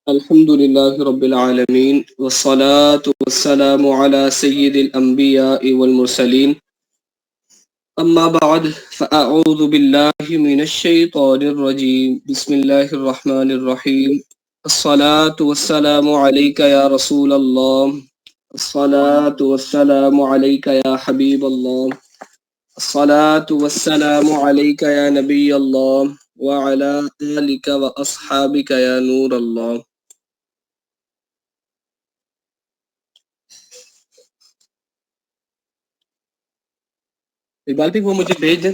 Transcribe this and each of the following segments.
الحمد لله رب العالمين والصلاة والسلام على سيد الأنبياء والمرسلين أما بعد فأعوذ بالله من الشيطان الرجيم بسم الله الرحمن الرحيم الصلاة والسلام عليك يا رسول الله الصلاة والسلام عليك يا حبيب الله الصلاة والسلام عليك يا نبي الله وعلى آلك وأصحابك يا نور الله. اقبال بھی وہ مجھے بھیج دیں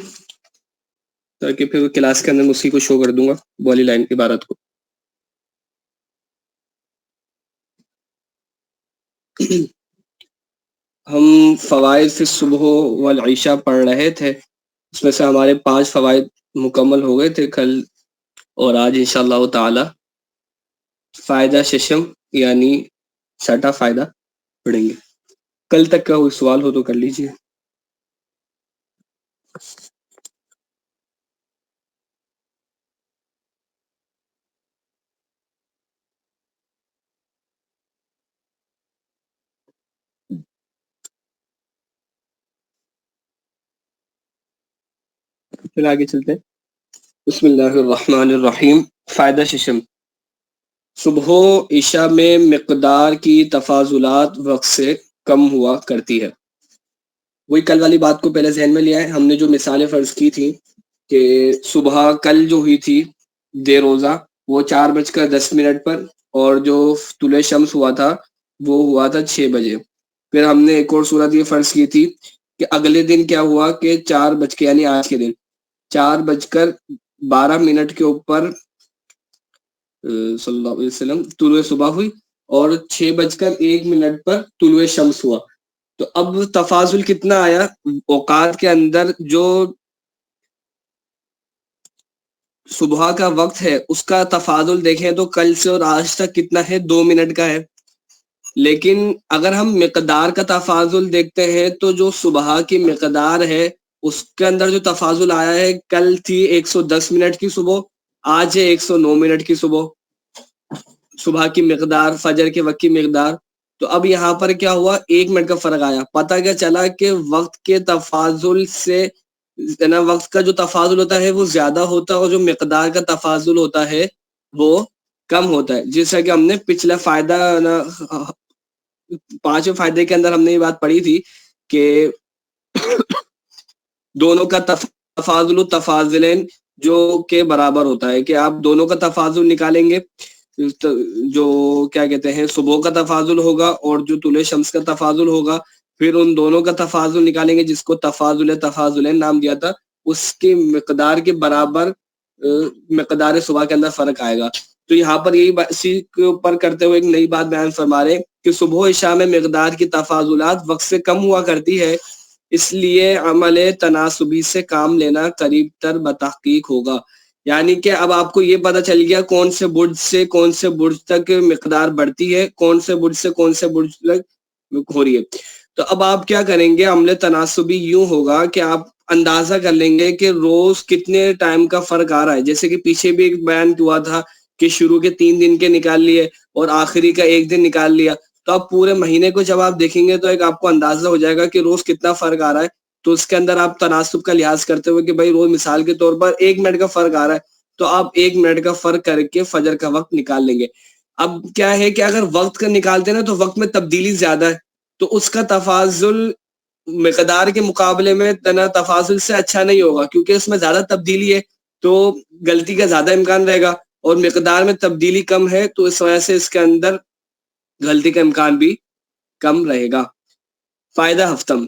تاکہ پھر کلاس کے اندر میں اسی کو شو کر دوں گا والی لائن عبارت کو. ہم فوائد فی الصبح والعشاء پڑھ رہے تھے، اس میں سے ہمارے 5 فوائد مکمل ہو گئے تھے کل، اور آج انشاءاللہ تعالی فائدہ ششم یعنی 6واں فائدہ پڑھیں گے. کل تک کا کوئی سوال ہو تو کر لیجیے. پھر آگے چلتے ہیں. بسم اللہ الرحمن الرحیم. فائدہ ششم. صبح و عشاء میں مقدار کی تفاضلات وقت سے کم ہوا کرتی ہے. وہی کل والی بات کو پہلے ذہن میں لیا ہے. ہم نے جو مثالیں فرض کی تھی کہ صبح کل جو ہوئی تھی دے روزہ وہ 4:10 پر، اور جو طلوع شمس ہوا تھا وہ ہوا تھا 6 بجے. پھر ہم نے ایک اور صورت یہ فرض کی تھی کہ اگلے دن کیا ہوا کہ 4 بج کے یعنی آج کے دن 4:12 کے اوپر صلی اللہ علیہ وسلم طلوع صبح ہوئی، اور 6:01 پر طلوع شمس ہوا. تو اب تفاضل کتنا آیا اوقات کے اندر؟ جو صبح کا وقت ہے اس کا تفاضل دیکھیں تو کل سے اور آج تک کتنا ہے؟ 2 منٹ کا ہے. لیکن اگر ہم مقدار کا تفاضل دیکھتے ہیں تو جو صبح کی مقدار ہے اس کے اندر جو تفاضل آیا ہے، کل تھی 110 منٹ کی صبح، آج ہے 109 منٹ کی صبح کی مقدار، فجر کے وقت کی مقدار. تو اب یہاں پر کیا ہوا؟ 1 منٹ کا فرق آیا. پتہ کیا چلا کہ وقت کے تفاضل سے نا وقت کا جو تفاضل ہوتا ہے وہ زیادہ ہوتا ہے، اور جو مقدار کا تفاضل ہوتا ہے وہ کم ہوتا ہے. جیسا کہ ہم نے پچھلا فائدہ 5 فائدے کے اندر ہم نے یہ بات پڑھی تھی کہ دونوں کا تفاضل تفاضلین جو کے برابر ہوتا ہے، کہ آپ دونوں کا تفاضل نکالیں گے، جو کیا کہتے ہیں صبح کا تفاضل ہوگا اور جو طلوع شمس کا تفاضل ہوگا، پھر ان دونوں کا تفاضل نکالیں گے جس کو تفاضل تفاضلین نام دیا تھا، اس کی مقدار کے برابر مقدار صبح کے اندر فرق آئے گا. تو یہاں پر یہی اسی کے اوپر کرتے ہوئے ایک نئی بات بیان فرما رہے کہ صبح و عشاء میں مقدار کی تفاضلات وقت سے کم ہوا کرتی ہے، اس لیے عمل تناسبی سے کام لینا قریب تر بتحقیق ہوگا. یعنی کہ اب آپ کو یہ پتہ چل گیا کون سے برج سے کون سے برج تک مقدار بڑھتی ہے، کون سے برج سے کون سے برج تک ہو رہی ہے. تو اب آپ کیا کریں گے؟ عمل تناسبی یوں ہوگا کہ آپ اندازہ کر لیں گے کہ روز کتنے ٹائم کا فرق آ رہا ہے. جیسے کہ پیچھے بھی ایک بیان ہوا تھا کہ شروع کے 3 دن کے نکال لیے اور آخری کا 1 دن نکال لیا. تو آپ پورے مہینے کو جب آپ دیکھیں گے تو ایک آپ کو اندازہ ہو جائے گا کہ روز کتنا فرق آ رہا ہے. تو اس کے اندر آپ تناسب کا لحاظ کرتے ہوئے کہ بھائی روز مثال کے طور پر 1 منٹ کا فرق آ رہا ہے تو آپ 1 منٹ کا فرق کر کے فجر کا وقت نکال لیں گے. اب کیا ہے کہ اگر وقت کا نکالتے نا تو وقت میں تبدیلی زیادہ ہے، تو اس کا تفاضل مقدار کے مقابلے میں تفاضل سے اچھا نہیں ہوگا، کیونکہ اس میں زیادہ تبدیلی ہے تو غلطی کا زیادہ امکان رہے گا، اور مقدار میں تبدیلی کم ہے تو اس وجہ سے اس کے اندر غلطی کا امکان بھی کم رہے گا. فائدہ ہفتم.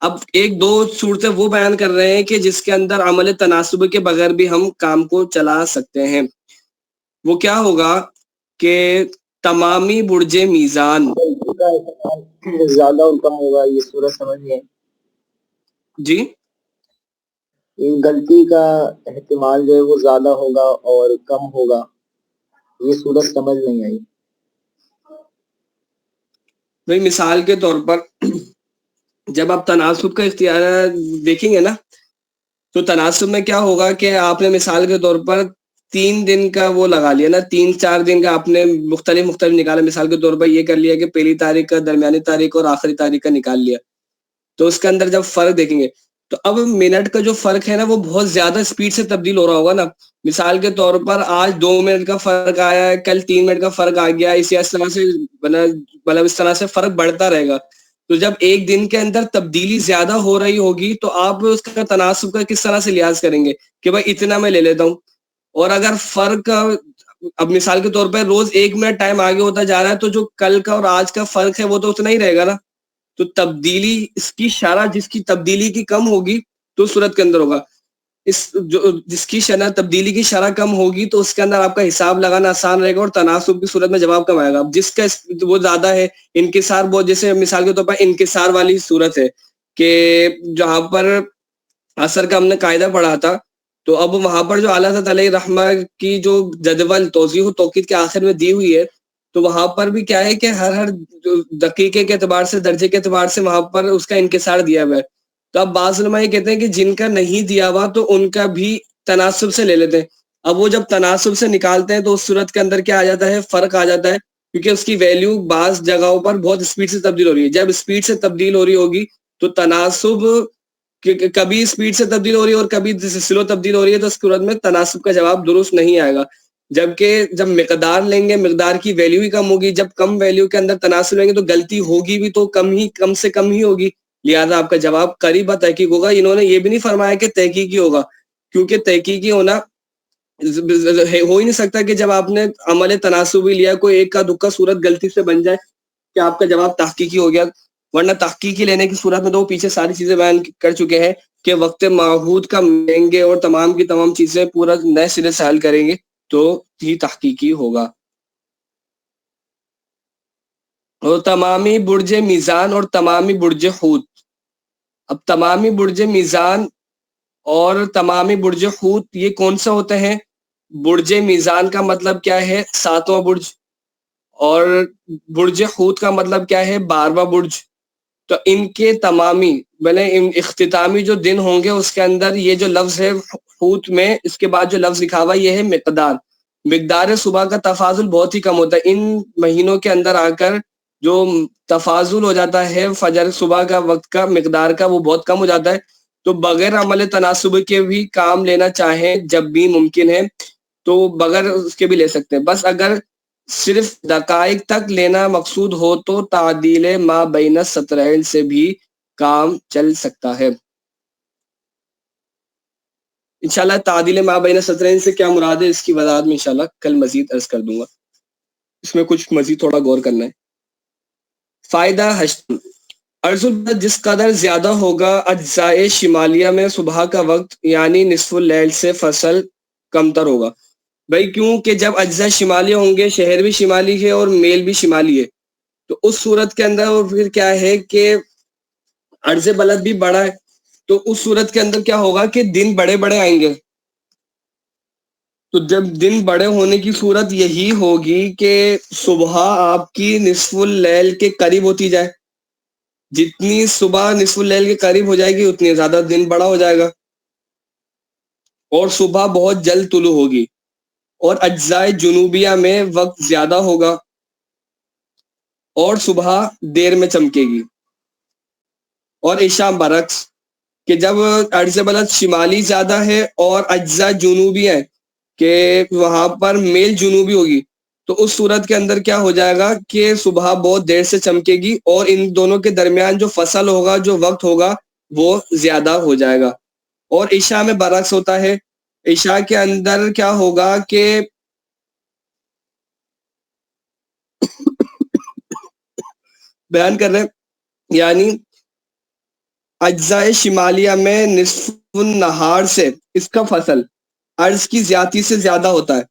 اب 1-2 صورتیں وہ بیان کر رہے ہیں کہ جس کے اندر عمل تناسب کے بغیر بھی ہم کام کو چلا سکتے ہیں. وہ کیا ہوگا کہ تمامی برج میزان زیادہ اور کم ہوگا، یہ صورت سمجھیے. جی غلطی کا احتمال جو ہے وہ زیادہ ہوگا اور کم ہوگا، یہ صورت سمجھ نہیں آئی. بھائی مثال کے طور پر جب آپ تناسب کا اختیار دیکھیں گے نا تو تناسب میں کیا ہوگا کہ آپ نے مثال کے طور پر 3 دن کا وہ لگا لیا نا, 3-4 دن کا آپ نے مختلف نکالا. مثال کے طور پر یہ کر لیا کہ پہلی تاریخ کا, درمیانی تاریخ اور آخری تاریخ کا نکال لیا, تو اس کے اندر جب فرق دیکھیں گے تو اب منٹ کا جو فرق ہے نا وہ بہت زیادہ اسپیڈ سے تبدیل ہو رہا ہوگا نا. مثال کے طور پر آج 2 منٹ کا فرق آیا ہے, کل 3 منٹ کا فرق آ گیا, اس طرح سے مطلب اس طرح سے فرق بڑھتا رہے گا. تو جب ایک دن کے اندر تبدیلی زیادہ ہو رہی ہوگی تو آپ اس کا تناسب کا کس طرح سے لحاظ کریں گے کہ بھائی اتنا میں لے لیتا ہوں. اور اگر فرق اب مثال کے طور پر روز 1 منٹ ٹائم آگے ہوتا جا رہا ہے تو جو کل کا اور آج کا فرق ہے وہ تو اتنا ہی رہے گا نا. تو تبدیلی اس کی شرح جس کی تبدیلی کی کم ہوگی تو صورت کے اندر ہوگا, جس کی شرح تبدیلی کی شرح کم ہوگی تو اس کے اندر آپ کا حساب لگانا آسان رہے گا اور تناسب کی صورت میں جواب کم آئے گا. جس کا وہ زیادہ ہے انکسار بہت, جیسے مثال کے طور پر انکسار والی صورت ہے کہ جہاں پر اثر کا ہم نے قاعدہ پڑھا تھا, تو اب وہاں پر جو اعلیٰ حضرت علیہ رحمہ کی جو جدول توضیح و توقید کے آخر میں دی ہوئی ہے تو وہاں پر بھی کیا ہے کہ ہر دقیقے کے اعتبار سے, درجے کے اعتبار سے وہاں پر اس کا انکسار دیا ہوا ہے. تو اب بعض علماء یہ کہتے ہیں کہ جن کا نہیں دیا ہوا تو ان کا بھی تناسب سے لے لیتے ہیں. اب وہ جب تناسب سے نکالتے ہیں تو اس صورت کے اندر کیا آ جاتا ہے, فرق آ جاتا ہے, کیونکہ اس کی ویلیو بعض جگہوں پر بہت اسپیڈ سے تبدیل ہو رہی ہے. جب اسپیڈ سے تبدیل ہو رہی ہوگی تو تناسب کبھی اسپیڈ سے تبدیل ہو رہی ہے اور کبھی سلو تبدیل ہو رہی ہے, تو اس صورت میں تناسب کا جواب درست نہیں آئے گا. جبکہ جب مقدار لیں گے مقدار کی ویلیو ہی کم ہوگی, جب کم ویلیو کے اندر تناسب لیں گے تو غلطی ہوگی بھی تو کم سے کم ہی ہوگی, لہذا آپ کا جواب قریب تحقیق ہوگا. انہوں نے یہ بھی نہیں فرمایا کہ تحقیقی ہوگا, کیونکہ تحقیقی ہونا ہو ہی نہیں سکتا کہ جب آپ نے عمل تناسبی لیا کوئی ایک کا دکا صورت غلطی سے بن جائے کہ آپ کا جواب تحقیقی ہو گیا. ورنہ تحقیقی لینے کی صورت میں تو وہ پیچھے ساری چیزیں بیان کر چکے ہیں کہ وقت معہود کا لیں گے اور تمام کی تمام چیزیں پورا نئے سرے سے حل کریں گے تو ہی تحقیقی ہوگا. اور تمامی برج میزان اور تمامی برج حوت. اب تمامی برج میزان اور تمامی برج حوت یہ کون سا ہوتے ہیں؟ برج میزان کا مطلب کیا ہے؟ 7واں برج. اور برج حوت کا مطلب کیا ہے؟ 12واں برج. تو ان کے تمامی اختتامی جو دن ہوں گے اس کے اندر یہ جو لفظ ہے حوت میں, اس کے بعد جو لفظ لکھا ہوا یہ ہے مقدار صبح کا تفاضل بہت ہی کم ہوتا ہے. ان مہینوں کے اندر آ کر جو تفاضل ہو جاتا ہے فجر صبح کا وقت کا مقدار کا وہ بہت کم ہو جاتا ہے. تو بغیر عمل تناسب کے بھی کام لینا چاہیں جب بھی ممکن ہے تو بغیر اس کے بھی لے سکتے ہیں. بس اگر صرف دقائق تک لینا مقصود ہو تو تعدیل ما بین السطرین سے بھی کام چل سکتا ہے. انشاءاللہ تعدیل ما بین السطرین سے کیا مراد ہے اس کی وضاحت میں انشاءاللہ کل مزید عرض کر دوں گا, اس میں کچھ مزید تھوڑا غور کرنا ہے. فائدہ ہشتم. عرض البلد جس قدر زیادہ ہوگا اجزائے شمالیہ میں صبح کا وقت یعنی نصف اللیل سے فصل کمتر ہوگا. بھائی کیوں کہ جب اجزاء شمالی ہوں گے, شہر بھی شمالی ہے اور میل بھی شمالی ہے, تو اس صورت کے اندر اور پھر کیا ہے کہ عرض بلد بھی بڑا ہے, تو اس صورت کے اندر کیا ہوگا کہ دن بڑے بڑے آئیں گے. تو جب دن بڑے ہونے کی صورت یہی ہوگی کہ صبح آپ کی نصف اللیل کے قریب ہوتی جائے, جتنی صبح نصف اللیل کے قریب ہو جائے گی اتنی زیادہ دن بڑا ہو جائے گا, اور صبح بہت جلد طلوع ہوگی, اور اجزاء جنوبیہ میں وقت زیادہ ہوگا اور صبح دیر میں چمکے گی. اور عشاء برعکس کہ جب عرض بلد شمالی زیادہ ہے اور اجزاء جنوبی ہیں کہ وہاں پر میل جنوبی ہوگی, تو اس صورت کے اندر کیا ہو جائے گا کہ صبح بہت دیر سے چمکے گی اور ان دونوں کے درمیان جو فصل ہوگا جو وقت ہوگا وہ زیادہ ہو جائے گا. اور عشاء میں برعکس ہوتا ہے, عشاء کے اندر کیا ہوگا کہ بیان کر رہے ہیں یعنی اجزاء شمالیہ میں نصف النہار سے اس کا فصل عرض کی زیادتی سے زیادہ ہوتا ہے.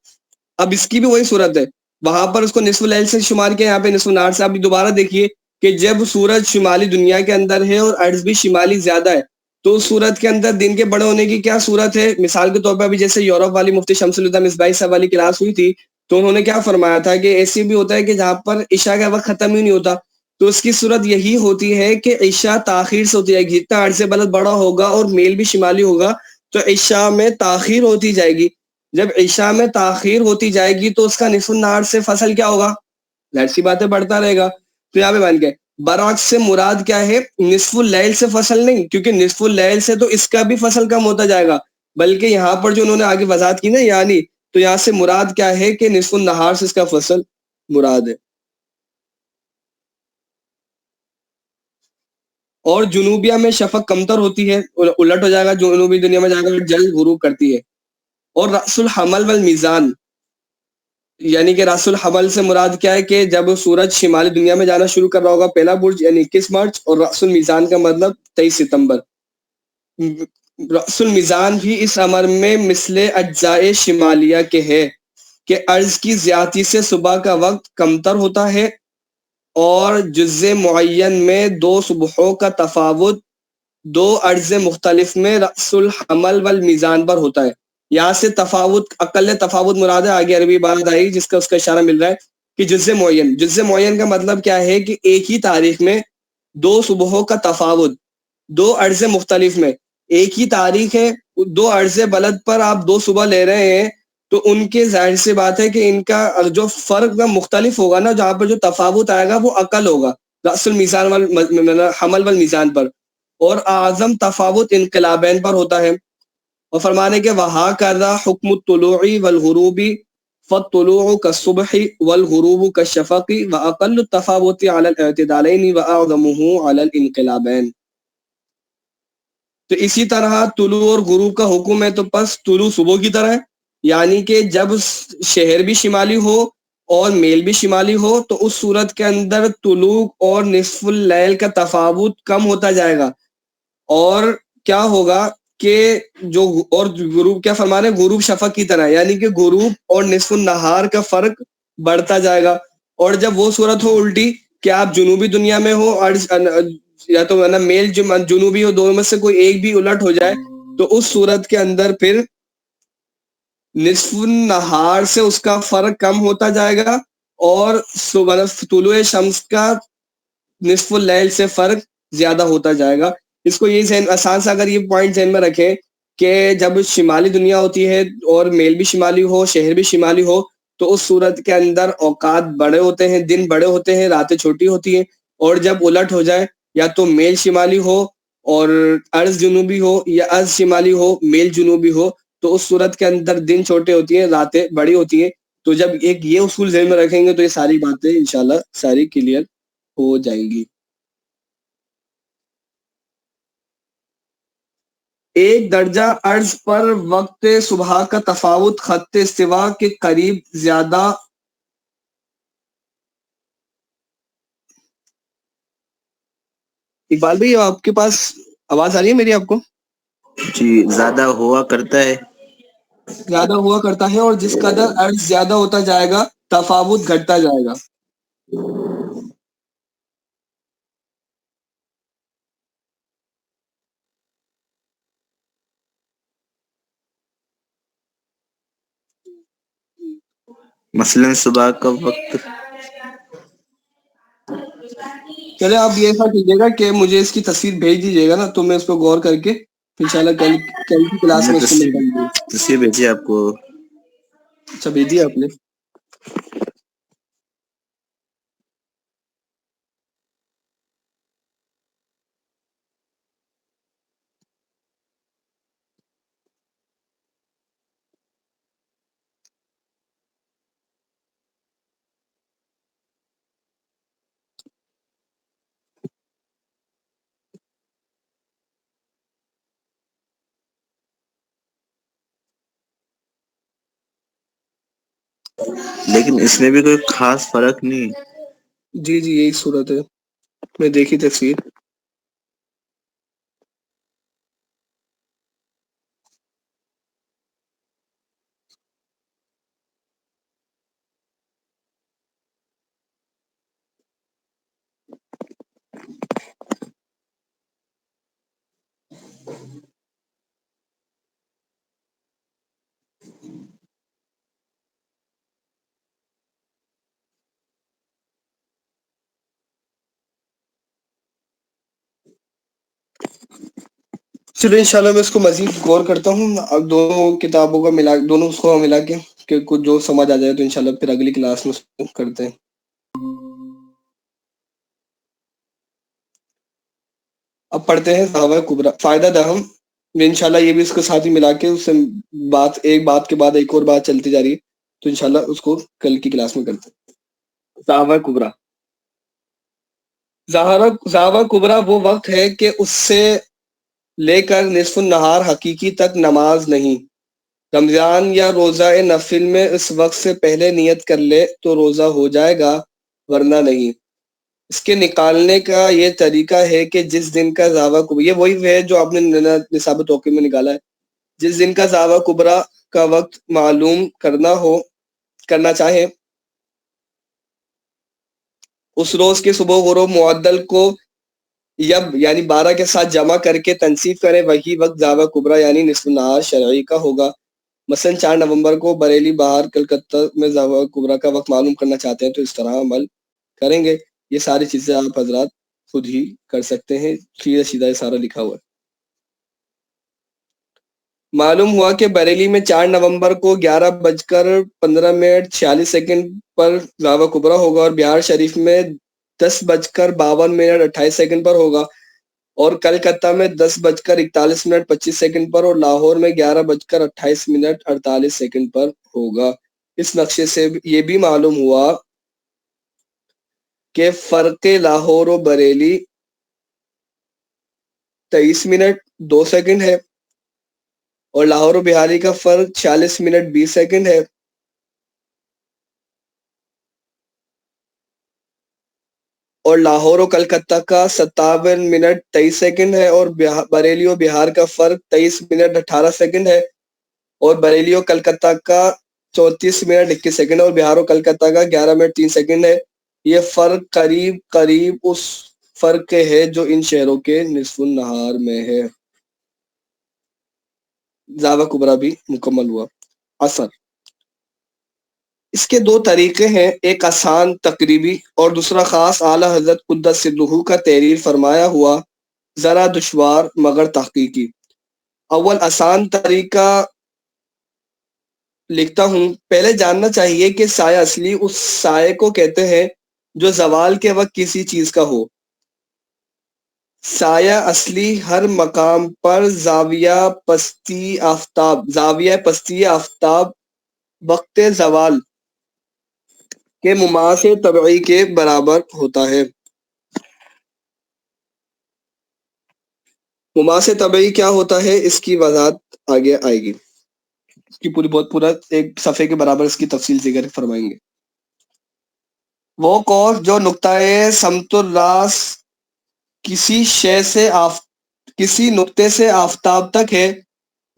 اب اس کی بھی وہی صورت ہے, وہاں پر اس کو نصف اللیل سے شمار کیا, یہاں پہ نصف النہار سے. اب دوبارہ دیکھیے کہ جب سورج شمالی دنیا کے اندر ہے اور عرض بھی شمالی زیادہ ہے تو اس صورت کے اندر دن کے بڑے ہونے کی کیا صورت ہے؟ مثال کے طور پر ابھی جیسے یورپ والی مفتی شمس الہدی مصباحی صاحب والی کلاس ہوئی تھی تو انہوں نے کیا فرمایا تھا کہ ایسی بھی ہوتا ہے کہ جہاں پر عشاء کا وقت ختم ہی نہیں ہوتا, تو اس کی صورت یہی ہوتی ہے کہ عشاء تاخیر سے ہوتی ہے گی. جتنا عرض بلد بڑا ہوگا اور میل بھی شمالی ہوگا تو عشاء میں تاخیر ہوتی جائے گی, جب عشاء میں تاخیر ہوتی جائے گی تو اس کا نصف النہار سے فصل کیا ہوگا؟ ظاہر سی باتیں بڑھتا رہے گا. تو یہاں پہ بن گئے برعکس سے مراد کیا ہے؟ نصف اللیل سے فصل نہیں، کیونکہ نصف اللیل سے تو اس کا بھی فصل کم ہوتا جائے گا، بلکہ یہاں پر جو انہوں نے آگے وضاحت کی نا یعنی، تو یہاں سے مراد کیا ہے کہ نصف النہار سے اس کا فصل مراد ہے. اور جنوبیہ میں شفق کمتر ہوتی ہے، الٹ ہو جائے گا، جنوبی دنیا میں جا کر جلد غروب کرتی ہے. اور رأس الحمل والمیزان، یعنی کہ رأس الحمل سے مراد کیا ہے کہ جب سورج شمالی دنیا میں جانا شروع کر رہا ہوگا پہلا برج یعنی 21 مارچ، اور رأس المیزان کا مطلب 23 ستمبر. رأس المیزان بھی اس امر میں مثل اجزائے شمالیہ کے ہے کہ عرض کی زیادتی سے صبح کا وقت کمتر ہوتا ہے، اور جزء معین میں دو صبحوں کا تفاوت دو عرض مختلف میں رأس الحمل والمیزان پر ہوتا ہے. یہاں سے تفاوت، اقل تفاوت مراد ہے، آگے عربی بات آئی جس کا اس کا اشارہ مل رہا ہے کہ جزء معین کا مطلب کیا ہے کہ ایک ہی تاریخ میں دو صبحوں کا تفاوت دو عرض مختلف میں. ایک ہی تاریخ ہے، دو عرض بلد پر آپ دو صبح لے رہے ہیں، تو ان کے ظاہر سی بات ہے کہ ان کا جو فرق مختلف ہوگا نا، جہاں پر جو تفاوت آئے گا وہ اقل ہوگا رأس المیزان حمل والمیزان پر، اور اعظم تفاوت انقلابین پر ہوتا ہے. اور فرمانے کے وہا کذا حکم الطلوع والغروب فالطلوع كالصبح والغروب كالشفق واقل التفاوت على الاعتدالين واعظمه على الانقلابين. تو اسی طرح طلوع اور غروب کا حکم ہے، تو پس طلوع صبح کی طرح ہے، یعنی کہ جب شہر بھی شمالی ہو اور میل بھی شمالی ہو تو اس صورت کے اندر طلوع اور نصف اللیل کا تفاوت کم ہوتا جائے گا، اور کیا ہوگا کہ جو اور غروب کیا فرمانے غروب شفق کی طرح، یعنی کہ غروب اور نصف النہار کا فرق بڑھتا جائے گا. اور جب وہ صورت ہو الٹی کہ آپ جنوبی دنیا میں ہو اور یا تو ہے نا میل جنوبی ہو، دونوں میں سے کوئی ایک بھی الٹ ہو جائے، تو اس صورت کے اندر پھر نصف النہار سے اس کا فرق کم ہوتا جائے گا، اور طلوع شمس کا نصف اللیل سے فرق زیادہ ہوتا جائے گا. اس کو یہ آسان سے اگر یہ پوائنٹ ذہن میں رکھیں کہ جب شمالی دنیا ہوتی ہے اور میل بھی شمالی ہو، شہر بھی شمالی ہو، تو اس صورت کے اندر اوقات بڑے ہوتے ہیں، دن بڑے ہوتے ہیں، راتیں چھوٹی ہوتی ہیں. اور جب الٹ ہو جائے، یا تو میل شمالی ہو اور عرض جنوبی ہو، یا عرض شمالی ہو میل جنوبی ہو، تو اس صورت کے اندر دن چھوٹے ہوتی ہیں، راتیں بڑی ہوتی ہیں. تو جب ایک یہ اصول ذہن میں رکھیں گے تو یہ ساری باتیں انشاءاللہ ساری کلیئر ہو جائیں گی. ایک درجہ عرض پر وقت صبح کا تفاوت خط استوا کے قریب زیادہ اقبال بھائی آپ کے پاس آواز آ رہی ہے میری آپ کو؟ جی زیادہ ہوا کرتا ہے. زیادہ ہوا کرتا ہے، اور جس قدر عرض زیادہ ہوتا جائے گا تفاوت گھٹتا جائے گا. مثلا صبح کا وقت. چلے آپ یہ ایسا کیجیے گا کہ مجھے اس کی تصویر بھیج دیجیے گا نا، تو میں اس پہ غور کر کے انشاءاللہ کل کی کلاس میں اس کو نکال دوں. تصویر بھیجیے آپ کو. اچھا بھیجیے آپ نے. لیکن اس میں بھی کوئی خاص فرق نہیں. جی جی یہی صورت ہے، میں دیکھی تصویر. چلو انشاءاللہ میں اس کو مزید غور کرتا ہوں، اب دونوں کتابوں کا ملا، دونوں اس کو ملا کے کہ کچھ جو سمجھ آ جائے تو انشاءاللہ پھر اگلی کلاس میں اس کو کرتے ہیں۔ اب پڑھتے ہیں دعوی کبریٰ فائدہ دہم، انشاءاللہ یہ بھی اس کے ساتھ ہی ملا کے اس سے بات، ایک بات کے بعد ایک اور بات چلتی جا رہی ہے، تو انشاءاللہ اس کو کل کی کلاس میں کرتے ہیں۔ دعوی کبریٰ، دعوی کبریٰ وہ وقت ہے کہ اس سے لے کر نصف النہار حقیقی تک نماز نہیں۔ رمضان یا روزہ نفل میں اس وقت سے پہلے نیت کر لے تو روزہ ہو جائے گا، ورنہ نہیں۔ اس کے نکالنے کا یہ طریقہ ہے کہ جس دن کا دعوی کبریٰ، یہ وہی ہے جو آپ نے نصاب توقع میں نکالا ہے، جس دن کا دعوی کبریٰ کا وقت معلوم کرنا چاہے، اس روز کے صبح غروب معدل کو یب یعنی 12 کے ساتھ جمع کر کے تنصیب کریں، وہی وقت دعوی کبریٰ یعنی نصف النہار شرعی کا ہوگا۔ مثلا 4 نومبر کو بریلی بہار کلکتہ میں دعوی کبریٰ کا وقت معلوم کرنا چاہتے ہیں تو اس طرح عمل کریں گے۔ یہ ساری چیزیں آپ حضرات خود ہی کر سکتے ہیں، سیدھا سیدھا یہ سارا لکھا ہوا ہے۔ معلوم ہوا کہ بریلی میں 4 نومبر کو 11:15 پر دعوی کبریٰ ہوگا، اور بہار شریف میں 10:52 پر ہوگا، اور کلکتہ میں 10:41 پر، اور لاہور میں 11:28 پر ہوگا۔ اس نقشے سے یہ بھی معلوم ہوا کہ فرق لاہور و بریلی 23 منٹ 2 سیکنڈ ہے، اور لاہور و بہاری کا فرق 46 منٹ 20 سیکنڈ ہے، اور لاہور و کلکتہ کا 57 منٹ 23 سیکنڈ ہے، اور بریلی و بہار کا فرق 23 منٹ 18 سیکنڈ ہے، اور بریلی و کلکتہ کا 34 منٹ 21 سیکنڈ، اور بہار و کلکتہ کا 11 منٹ 3 سیکنڈ ہے۔ یہ فرق قریب اس فرق کے ہے جو ان شہروں کے نصف النہار میں ہے۔ دعوی کبریٰ بھی مکمل ہوا۔ اثر، اس کے 2 طریقے ہیں، ایک آسان تقریبی اور دوسرا خاص اعلیٰ حضرت قدس سرہ کا تحریر فرمایا ہوا، ذرا دشوار مگر تحقیقی۔ اول آسان طریقہ لکھتا ہوں۔ پہلے جاننا چاہیے کہ سایہ اصلی اس سائے کو کہتے ہیں جو زوال کے وقت کسی چیز کا ہو۔ سایہ اصلی ہر مقام پر زاویہ پستی آفتاب وقت زوال کے مماثل طبعی کے برابر ہوتا ہے۔ مماثل طبعی کیا ہوتا ہے، اس کی وضاحت آگے آئے گی، اس کی پورا ایک صفحے کے برابر اس کی تفصیل ذکر فرمائیں گے۔ وہ قوس جو نقطۂ سمت الراس کسی نقطے سے آفتاب تک ہے،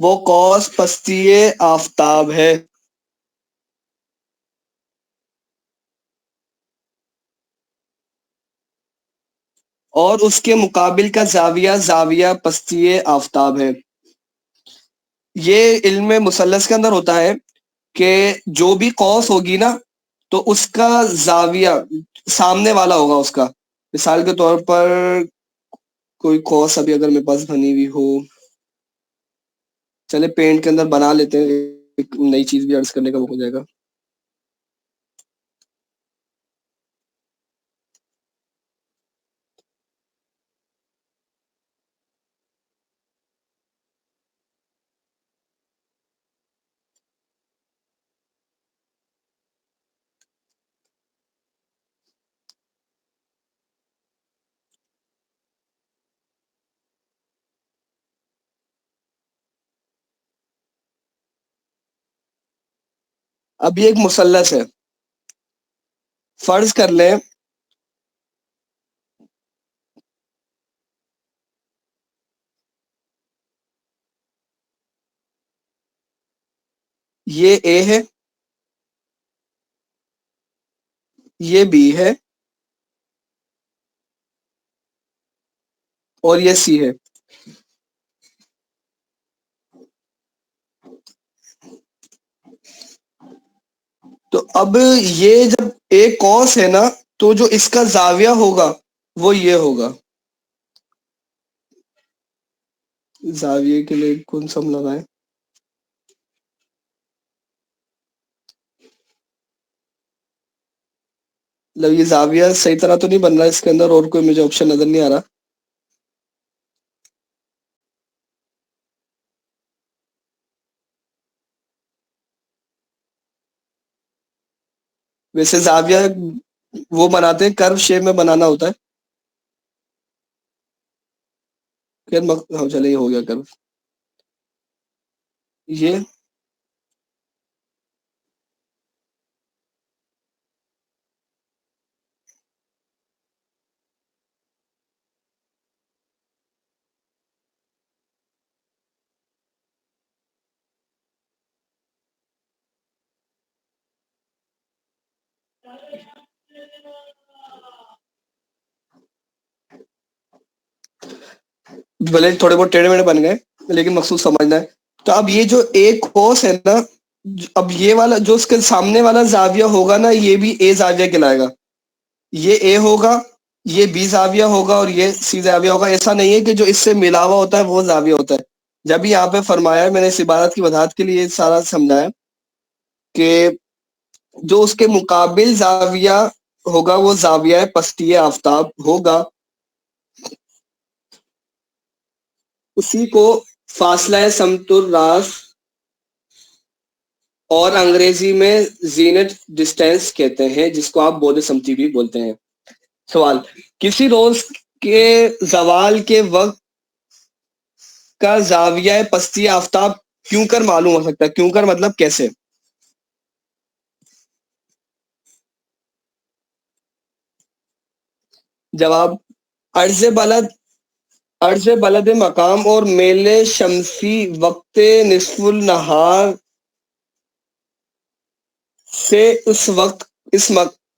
وہ قوس پستی آفتاب ہے۔ اور اس کے مقابل کا زاویہ پستی آفتاب ہے۔ یہ علم مثلث کے اندر ہوتا ہے کہ جو بھی قوس ہوگی نا تو اس کا زاویہ سامنے والا ہوگا اس کا۔ مثال کے طور پر کوئی قوس ابھی اگر میرے پاس بنی ہوئی ہو، چلے پینٹ کے اندر بنا لیتے ہیں، ایک نئی چیز بھی عرض کرنے کا موقع ہو جائے گا۔ اب یہ ایک مثلث ہے، فرض کر لیں یہ اے ہے، یہ بی ہے، اور یہ سی ہے۔ تو اب یہ جب ایک قوس ہے نا تو جو اس کا زاویہ ہوگا وہ یہ ہوگا۔ زاویے کے لیے کون سا ہم لگائیں؟ مطلب یہ زاویہ صحیح طرح تو نہیں بن رہا اس کے اندر، اور کوئی مجھے آپشن نظر نہیں آ رہا. ویسے زاویہ وہ بناتے ہیں کرو شیپ میں بنانا ہوتا ہے. ہاں چلے یہ ہو گیا کرو. یہ بھلے تھوڑے بہت ٹیڑھے میڑھے بن گئے لیکن مقصود سمجھنا ہے. تو اب یہ جو ایک کوس ہے نا، اب یہ والا جو اس کے سامنے والا زاویہ ہوگا نا، یہ بھی اے زاویہ کہلائے گا. یہ اے ہوگا، یہ بی زاویہ ہوگا، اور یہ سی زاویہ ہوگا. ایسا نہیں ہے کہ جو اس سے ملا ہوا ہوتا ہے وہ زاویہ ہوتا ہے. جب یہاں پہ فرمایا، میں نے اس عبارت کی وضاحت کے لیے سارا سمجھایا کہ جو اس کے مقابل زاویہ ہوگا وہ زاویہ پستی آفتاب ہوگا. اسی کو فاصلہ سمت الراس اور انگریزی میں زینٹ ڈسٹینس کہتے ہیں، جس کو آپ بود سمتی بھی بولتے ہیں. سوال: کسی روز کے زوال کے وقت کا زاویہ پستی آفتاب کیوں کر معلوم ہو سکتا ہے؟ کیوں کر مطلب کیسے؟ جواب: عرض بلد مقام اور میل شمسی وقت نصف النہار سے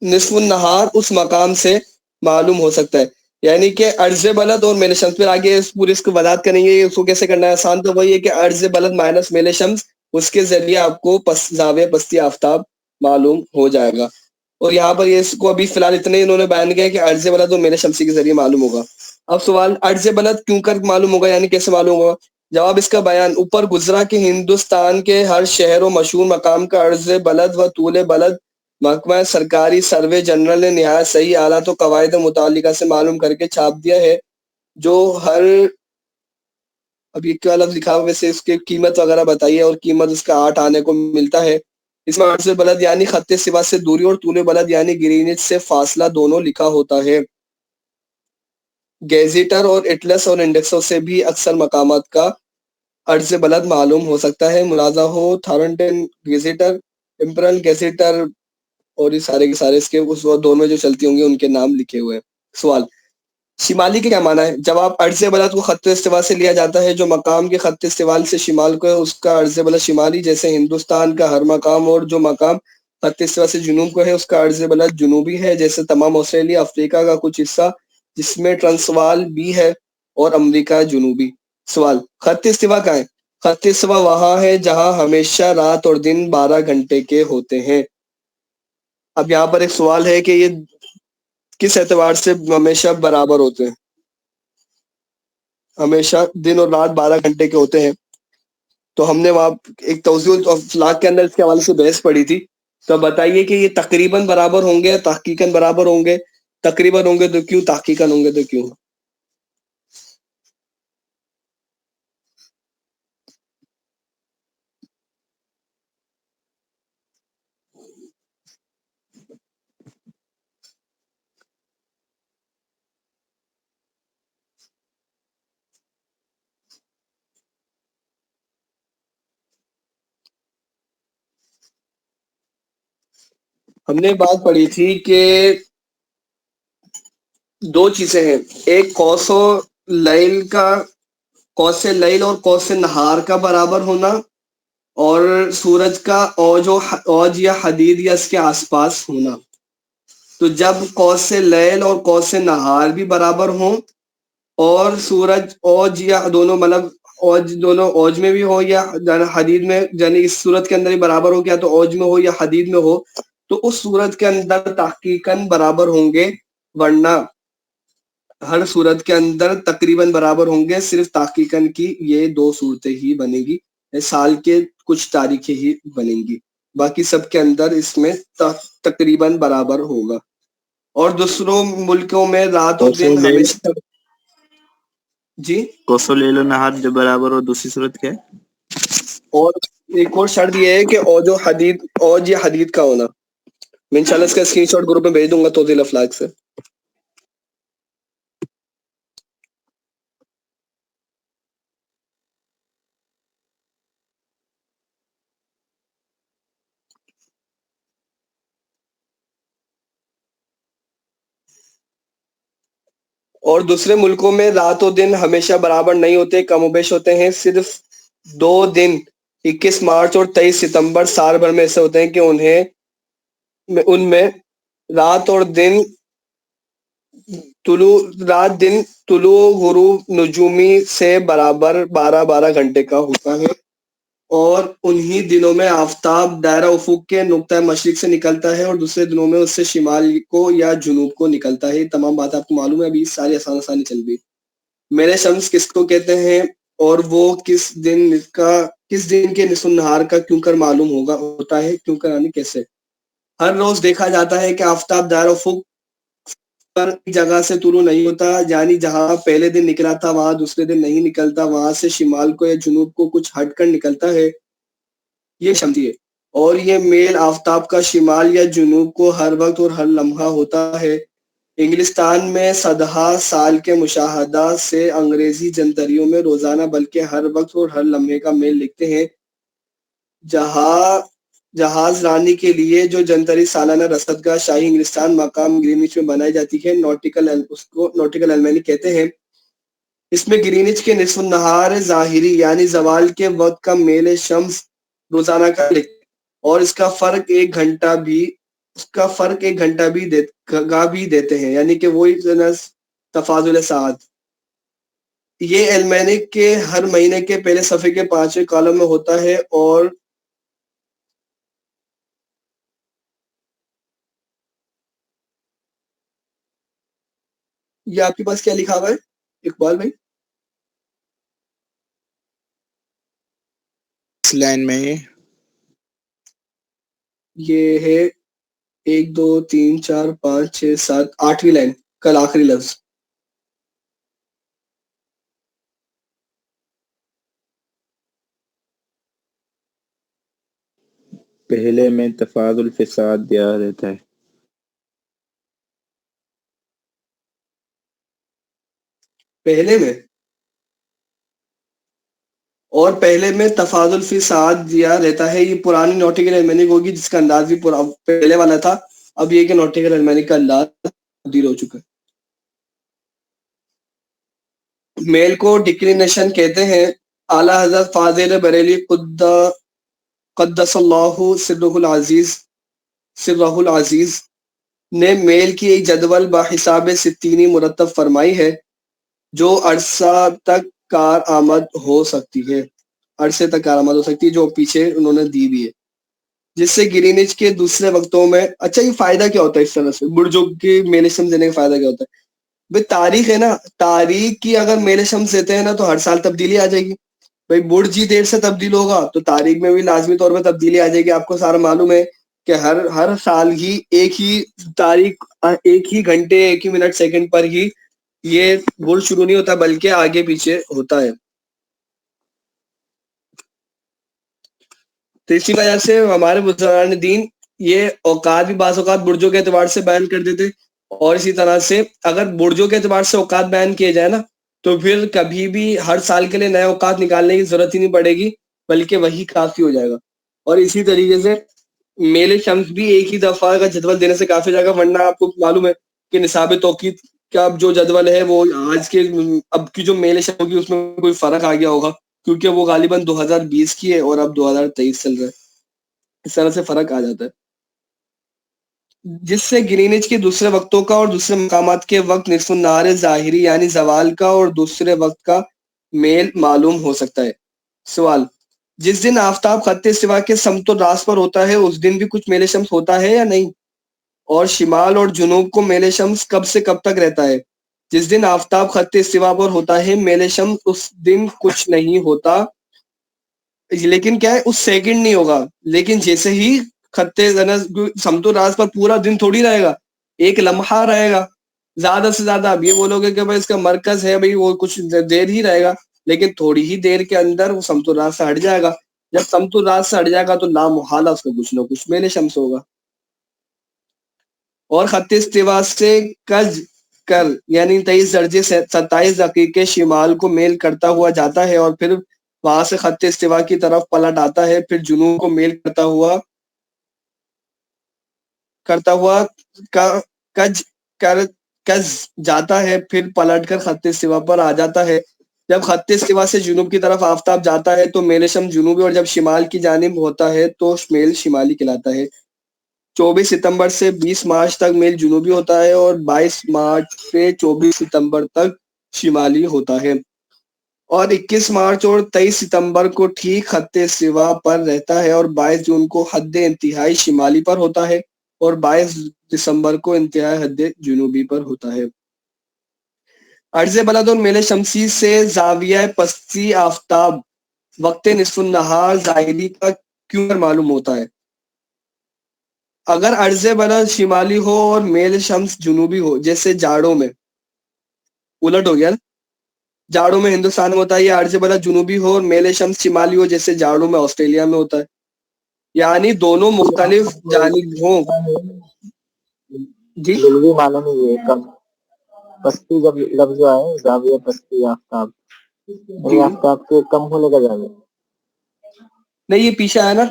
نصف النہار اس مقام سے معلوم ہو سکتا ہے. یعنی کہ عرض بلد اور میل شمس، پھر آگے پوری اس کو وضاحت کریں گے اس کو کیسے کرنا ہے. آسان تو وہی ہے کہ عرض بلد مائنس میل شمس، اس کے ذریعے آپ کو زاویہ پستی آفتاب معلوم ہو جائے گا. اور یہاں پر اس کو ابھی فی الحال اتنے انہوں نے بیان کیا کہ عرض بلد اور میل شمسی کے ذریعے معلوم ہوگا. اب سوال: عرض بلد کیوں کر معلوم ہوگا، یعنی کیسے معلوم ہوگا؟ جواب: اس کا بیان اوپر گزرا کہ ہندوستان کے ہر شہر و مشہور مقام کا عرض بلد و طول بلد محکمہ سرکاری سروے جنرل نے نہایت صحیح آلات و قواعد متعلقہ سے معلوم کر کے چھاپ دیا ہے. جو ہر اب یہ کیا لفظ لکھا ہوا، ویسے اس کی قیمت وغیرہ بتائیے، اور قیمت اس کا 8 آنے کو ملتا ہے. اس میں عرض بلد یعنی خط سوا سے دوری، اور طول بلد یعنی گرینچ سے فاصلہ دونوں لکھا ہوتا ہے. گیزیٹر اور اٹلس اور انڈیکسوں سے بھی اکثر مقامات کا عرض بلد معلوم ہو سکتا ہے. ملاحظہ ہو تھارنٹن گیزیٹر، امپرل گیزیٹر اور یہ سارے کے سارے اس کے اس دور میں جو چلتی ہوں گی ان کے نام لکھے ہوئے ہیں. سوال: شمالی کے کیا معنی ہے؟ جواب: عرض بلد کو خط استوا سے لیا جاتا ہے. جو مقام کے خط استوال سے شمال کو ہے اس کا عرض بلد شمالی، جیسے ہندوستان کا ہر مقام. اور جو مقام خط استوا سے جنوب کو ہے اس کا عرض بلد جنوبی ہے، جیسے تمام آسٹریلیا، افریقہ کا کچھ حصہ جس میں ٹرانسوال بھی ہے، اور امریکہ جنوبی. سوال: خط استوا کہاں ہے؟ خط استوا وہاں ہے جہاں ہمیشہ رات اور دن 12 گھنٹے کے ہوتے ہیں. اب یہاں پر ایک سوال ہے کہ یہ کس اعتبار سے ہمیشہ برابر ہوتے ہیں؟ ہمیشہ دن اور رات 12 گھنٹے کے ہوتے ہیں. تو ہم نے وہاں ایک توضیح اخلاق کے اندر اس کے حوالے سے بحث پڑھی تھی. تو بتائیے کہ یہ تقریباً برابر ہوں گے، تحقیقاً برابر ہوں گے؟ تقریباً ہوں گے تو کیوں؟ تحقیقاً ہوں گے تو کیوں؟ ہم نے بات پڑھی تھی کہ دو چیزیں ہیں، ایک قوس و لیل کا، قوس لیل اور قوس نہار کا برابر ہونا، اور سورج کا اوج یا حدید یا اس کے آس پاس ہونا. تو جب قوس لیل اور قوس نہار بھی برابر ہوں، اور سورج اوج یا دونوں مطلب اوج دونوں اوج میں بھی ہو یا حدید میں، یعنی اس صورت کے اندر ہی برابر ہو، کیا تو اوج میں ہو یا حدید میں ہو، تو اس صورت کے اندر تحقیقاً برابر ہوں گے. ورنہ ہر صورت کے اندر تقریباً برابر ہوں گے، صرف تحقیقاً کی یہ 2 صورتیں ہی بنے گی، سال کے کچھ تاریخیں ہی بنیں گی، باقی سب کے اندر اس میں تقریباً برابر ہوگا۔ اور دوسروں ملکوں میں رات اور دن ہمیشہ جی کوسو لے لو نہار جو برابر ہو، دوسری صورت کیا ہے؟ اور ایک اور شرط یہ ہے کہ یہ حدید کا ہونا۔ میں انشاءاللہ اس کا اسکرین شاٹ گروپ میں بھیج دوں گا توضیح افلاک سے۔ اور دوسرے ملکوں میں رات و دن ہمیشہ برابر نہیں ہوتے، کم و بیش ہوتے ہیں، صرف 2 دن 21 مارچ اور 23 ستمبر سال بھر میں ایسے ہوتے ہیں کہ ان میں رات دن طلوع غروب نجومی سے برابر 12 گھنٹے کا ہوتا ہے، اور انہی دنوں میں آفتاب دائرہ افق کے نقطہ مشرق سے نکلتا ہے، اور دوسرے دنوں میں اس سے شمال کو یا جنوب کو نکلتا ہے۔ یہ تمام بات آپ کو معلوم ہے، ابھی ساری آسانی چل رہی۔ میرے شمس کس کو کہتے ہیں اور وہ کس دن کے نصف النہار کا کیوں کر معلوم ہوتا ہے، کیوں کر یعنی کیسے؟ ہر روز دیکھا جاتا ہے کہ آفتاب دائرہ افق پر ایک جگہ سے طلوع نہیں ہوتا، یعنی جہاں پہلے دن نکلا تھا وہاں دوسرے دن نہیں نکلتا، وہاں سے شمال کو یا جنوب کو کچھ ہٹ کر نکلتا ہے، یہ شمسی ہے۔ اور یہ میل آفتاب کا شمال یا جنوب کو ہر وقت اور ہر لمحہ ہوتا ہے۔ انگلستان میں صدہا سال کے مشاہدات سے انگریزی جنتریوں میں روزانہ بلکہ ہر وقت اور ہر لمحے کا میل لکھتے ہیں۔ جہاز رانی کے لیے جو جنتری سالانہ رصدگاہ شاہی انگلستان مقام گرینچ میں بنائی جاتی ہے، اس کو نوٹیکل المانی کہتے ہیں۔ اس میں گرینچ کے نصف النہار ظاہری یعنی زوال کے وقت کا میل شمس روزانہ کا لکھتے ہیں، اور اس کا فرق ایک گھنٹہ بھی دیتے ہیں، یعنی کہ وہی تفاضل ساعت۔ یہ المینک کے ہر مہینے کے پہلے صفحے کے 5ویں کالم میں ہوتا ہے، اور یہ آپ کے پاس کیا لکھا ہوا ہے اقبال بھائی؟ اس لائن میں یہ ہے 1 2 3 4 5 6 7 8ویں لائن، کل آخری لفظ۔ پہلے میں تفاضل فساد دیا رہتا ہے۔ پہلے میں تفاضل فی ساعت دیا رہتا ہے۔ یہ پرانی نوٹیکل المانی ہوگی جس کا انداز بھی پہلے والا تھا، اب یہ کہ نوٹیکل المانی کا انداز تبدیل ہو چکا ہے۔ میل کو ڈکلینیشن کہتے ہیں۔ اعلیٰ حضرت فاضل بریلی قدس اللہ سرہ العزیز نے میل کی ایک جدول بحساب ستینی مرتب فرمائی ہے جو عرصہ تک کارآمد ہو سکتی ہے، جو پیچھے انہوں نے دی بھی ہے، جس سے گرینچ کے دوسرے وقتوں میں۔ اچھا، یہ فائدہ کیا ہوتا ہے اس طرح سے برجوں کی میل شمس دینے کا فائدہ کیا ہوتا ہے؟ بھائی تاریخ ہے نا، تاریخ کی اگر میل شمس دیتے ہیں نا تو ہر سال تبدیلی آ جائے گی۔ بھائی برج ہی دیر سے تبدیل ہوگا تو تاریخ میں بھی لازمی طور پہ تبدیلی آ جائے گی۔ آپ کو سارا معلوم ہے کہ ہر سال ہی ایک ہی تاریخ، ایک ہی گھنٹے، ایک ہی منٹ سیکنڈ پر ہی یہ برج شروع نہیں ہوتا بلکہ آگے پیچھے ہوتا ہے۔ تو اسی وجہ سے ہمارے بزرگان دین یہ اوقات بھی بعض اوقات برجوں کے اعتبار سے بیان کر دیتے، اور اسی طرح سے اگر برجوں کے اعتبار سے اوقات بیان کیے جائے نا تو پھر کبھی بھی ہر سال کے لیے نئے اوقات نکالنے کی ضرورت ہی نہیں پڑے گی، بلکہ وہی کافی ہو جائے گا۔ اور اسی طریقے سے میل شمس بھی ایک ہی دفعہ کا جدول دینے سے کافی ہو جائے گا، ورنہ آپ کو معلوم ہے کہ نصاب توقیت کا جو جدول ہے وہ آج کے اب کی جو میل شمس ہوگی اس میں کوئی فرق آ گیا ہوگا، کیونکہ وہ غالباً 2020 کی ہے اور اب 2023 چل رہا ہے، اس طرح سے فرق آ جاتا ہے، جس سے گرینچ کے دوسرے وقتوں کا اور دوسرے مقامات کے وقت نصف النہار ظاہری یعنی زوال کا اور دوسرے وقت کا میل معلوم ہو سکتا ہے۔ سوال: جس دن آفتاب خط استوا کے سمت و راست پر ہوتا ہے اس دن بھی کچھ میل شمس ہوتا ہے یا نہیں؟ اور شمال اور جنوب کو میل شمس کب سے کب تک رہتا ہے؟ جس دن آفتاب خط استوا پر ہوتا ہے میل شمس اس دن کچھ نہیں ہوتا، لیکن کیا ہے اس سیکنڈ نہیں ہوگا، لیکن جیسے ہی خط سمت الراس پر پورا دن تھوڑی رہے گا، ایک لمحہ رہے گا زیادہ سے زیادہ. اب یہ بولو گے کہ بھائی اس کا مرکز ہے بھائی وہ کچھ دیر ہی رہے گا، لیکن تھوڑی ہی دیر کے اندر وہ سمت الراس سے ہٹ جائے گا. جب سمت الراس سے ہٹ جائے گا تو لامحالہ اس کا کچھ نہ کچھ میل شمس ہوگا. اور خط استوا سے کج کر یعنی 23 درجے 27 دقیقے شمال کو میل کرتا ہوا جاتا ہے، اور پھر وہاں سے خط استوا کی طرف پلٹ آتا ہے، پھر جنوب کو میل کرتا ہوا کج کز جاتا ہے، پھر پلٹ کر خط استوا پر آ جاتا ہے. جب خط استوا سے جنوب کی طرف آفتاب جاتا ہے تو میل شمس جنوبی، اور جب شمال کی جانب ہوتا ہے تو میل شمالی کہلاتا ہے. 24 ستمبر سے 20 مارچ تک میل جنوبی ہوتا ہے، اور 22 مارچ سے 24 ستمبر تک شمالی ہوتا ہے، اور 21 مارچ اور 23 ستمبر کو ٹھیک خط استوا پر رہتا ہے، اور 22 جون کو حد انتہائی شمالی پر ہوتا ہے، اور 22 دسمبر کو انتہائی حد جنوبی پر ہوتا ہے. عرض بلد اور میل شمسی سے زاویہ پستی آفتاب وقت نصف النہار ظاہری کا کیوں معلوم ہوتا ہے؟ اگر عرض بلد شمالی ہو اور میل شمس جنوبی ہو، جیسے جاڑوں میں الٹ ہو گیا نا، جاڑوں میں ہندوستان میں ہوتا ہے، یا عرض بلد جنوبی ہو اور میل شمس شمالی ہو، جیسے جاڑوں میں آسٹریلیا میں ہوتا ہے، یعنی دونوں مختلف جانب ہوں. جی لغوی معنی میں یہ کم پستی جب لفظ آئے زاویہ پستی آفتاب یعنی آفتاب کے کم ہونے کا زاویہ. نہیں یہ پیچھے آیا نا،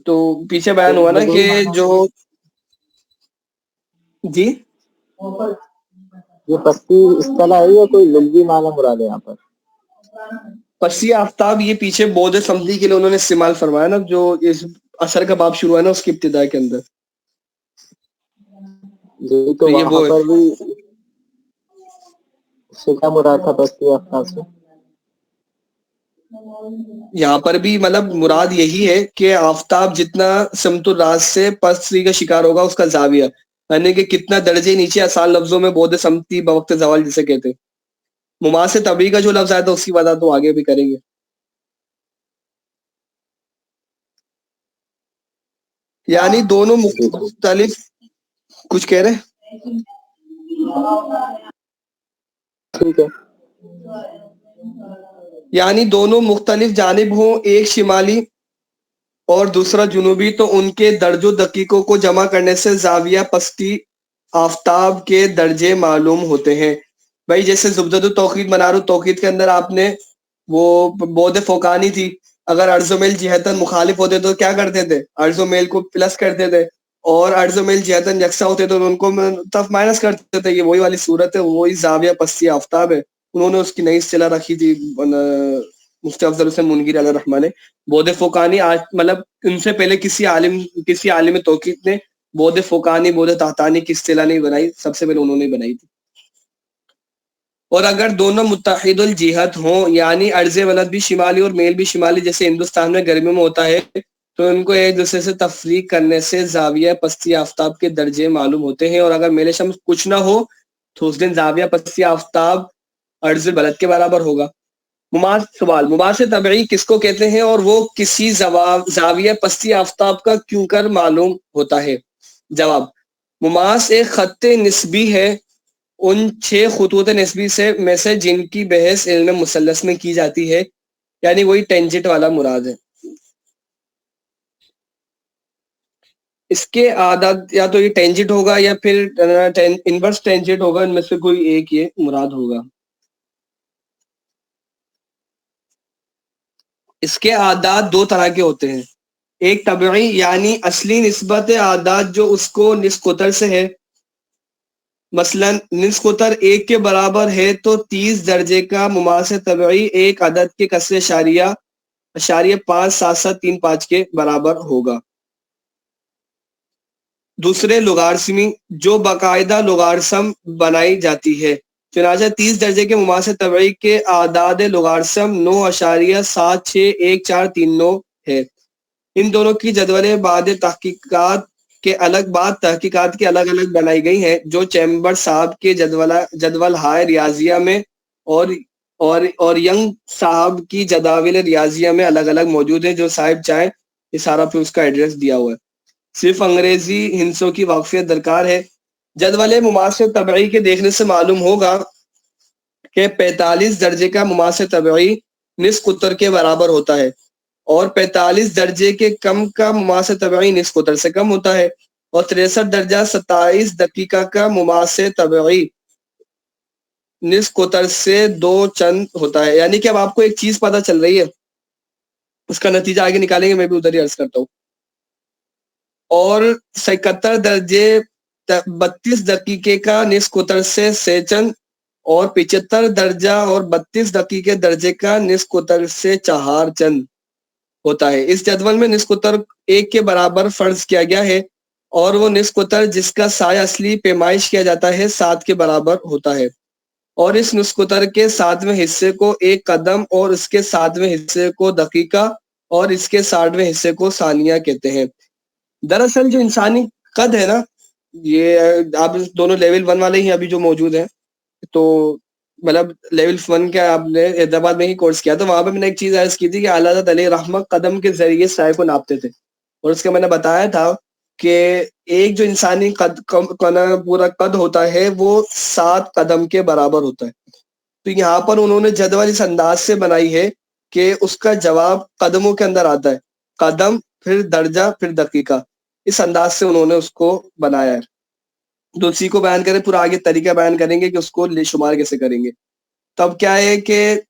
تو پیچھے بیان ہوا نا کہ جو جی یہ پستی اصطلاح ہے یا کوئی لغوی معنی مراد ہے یہاں پر؟ پسی آفتاب یہ پیچھے بودھ سمجھی کے لیے انہوں نے استعمال فرمایا نا، جو اس اثر کا باب شروع ہے نا اس کی ابتدا کے اندر. جی تو تو یہ وہاں وہ ہے. پر بھی سے کیا مراد تھا پستی آفتاب سے؟ یہاں پر بھی مطلب مراد یہی ہے کہ آفتاب جتنا سمت الراس سے پستی کا شکار ہوگا اس کا زاویہ، یعنی کہ کتنا درجے نیچے آسان لفظوں میں بودھ سمتی بوقت زوال جسے کہتے ہیں. مماثل طبعی کا جو لفظ آیا تھا اس کی وضاحت تو آگے بھی کریں گے. یعنی دونوں مختلف کچھ کہہ رہے ٹھیک ہے. یعنی دونوں مختلف جانب ہوں، ایک شمالی اور دوسرا جنوبی، تو ان کے درج و دقیقوں کو جمع کرنے سے زاویہ پستی آفتاب کے درجے معلوم ہوتے ہیں. بھائی جیسے زبدۃ التوقید منار التوقید کے اندر آپ نے وہ بودھ فوقانی تھی، اگر عرض و میل جہتاً مخالف ہوتے تو کیا کرتے تھے؟ عرض و میل کو پلس کرتے تھے، اور عرض و میل جہتاً یکساں ہوتے تو ان کو طرف مائنس کرتے تھے. یہ وہی والی صورت ہے، وہی زاویہ پستی آفتاب ہے. انہوں نے اس کی نئی اصطلاح رکھی تھی مفتی افضل حسین منگیر علیہ الرحمٰ نے. بودھ فوقانی آج مطلب ان سے پہلے کسی عالم توقید نے بودھ فوقانی بودھ تحتانی کی اصطلاح نہیں بنائی، سب سے پہلے انہوں نے بنائی تھی. اور اگر دونوں متحد الجہت ہوں، یعنی عرض بلد بھی شمالی اور میل بھی شمالی، جیسے ہندوستان میں گرمیوں میں ہوتا ہے، تو ان کو ایک دوسرے سے تفریق کرنے سے زاویہ پستی آفتاب کے درجے معلوم ہوتے ہیں. اور اگر میل شمس کچھ نہ ہو تو اس دن زاویہ پستی آفتاب عرض بلد کے برابر ہوگا. سوال مماثل طبعی کس کو کہتے ہیں، اور وہ کسی زاویہ پستی آفتاب کا کیوں کر معلوم ہوتا ہے؟ جواب، مماس ایک خط نسبی ہے ان 6 خطوط نسبی میں سے جن کی بحث علم مثلث میں کی جاتی ہے، یعنی وہی ٹینجنٹ والا مراد ہے. اس کے عادت یا تو یہ ٹینجنٹ ہوگا یا پھر انورس ٹینجنٹ ہوگا، ان میں سے کوئی ایک یہ مراد ہوگا. اس کے اعداد 2 طرح کے ہوتے ہیں، ایک طبعی یعنی اصلی نسبت اعداد جو اس کو نصف قطر سے ہے. مثلا نصف قطر 1 کے برابر ہے تو 30 درجے کا مماثل طبعی ایک عدد کے کسر اشاریہ 57735 کے برابر ہوگا. دوسرے لوگارسمی جو باقاعدہ لوگارسم بنائی جاتی ہے، چنانچہ 30 درجے کے مماثل طبعی کے اعداد لوگارسم 9.76149 ہے. ان دونوں کی جدول بعد تحقیقات کے الگ بعد تحقیقات کی الگ الگ بنائی گئی ہیں جو چیمبر صاحب کے جدول ہائے ریاضیہ میں اور ینگ صاحب کی جداول ریاضیہ میں الگ الگ موجود ہیں. جو صاحب چاہیں یہ سارا پہ اس کا ایڈریس دیا ہوا ہے. صرف انگریزی ہندسوں کی واقفیت درکار ہے. جدول مماثل طبعی کے دیکھنے سے معلوم ہوگا کہ 45 درجے کا مماثل طبعی نصف قطر کے برابر ہوتا ہے اور 45 درجے کے کم کا مماثل طبعی نصف قطر سے کم ہوتا ہے اور 63 درجہ 27 دقیقہ کا مماثل طبعی نصف قطر سے 2 چند ہوتا ہے. یعنی کہ اب آپ کو ایک چیز پتہ چل رہی ہے, اس کا نتیجہ آگے نکالیں گے, میں بھی ادھر ہی عرض کرتا ہوں. اور 77 درجے 32 دقیقے کا نصف قطر سے 6 چند اور 75 درجہ اور 32 دقیقے درجے کا نصف قطر سے 4 چند ہوتا ہے. اس جدول میں نصف قطر 1 کے برابر فرض کیا گیا ہے اور وہ نصف قطر جس کا سایہ اصلی پیمائش کیا جاتا ہے 7 کے برابر ہوتا ہے اور اس نصف قطر کے 7ویں حصے کو 1 قدم اور اس کے 7ویں حصے کو دقیقہ اور اس کے 60ویں حصے کو ثانیہ کہتے ہیں. دراصل جو انسانی قد ہے نا, یہ آپ دونوں لیول 1 والے ہی ابھی جو موجود ہیں, تو مطلب لیول 1 کا آپ نے حیدرآباد میں ہی کورس کیا, تو وہاں پہ میں نے ایک چیز عرض کی تھی کہ اعلیٰ حضرت علیہ رحمت قدم کے ذریعے سائے کو ناپتے تھے اور اس کا میں نے بتایا تھا کہ ایک جو انسانی پورا قد ہوتا ہے وہ 7 قدم کے برابر ہوتا ہے. تو یہاں پر انہوں نے جدول اس انداز سے بنائی ہے کہ اس کا جواب قدموں کے اندر آتا ہے, قدم پھر درجہ پھر دقیقہ, اس انداز سے انہوں نے اس کو بنایا ہے. تو اسی کو بیان کریں, پورا آگے طریقہ بیان کریں گے کہ اس کو شمار کیسے کریں گے. تب کیا ہے کہ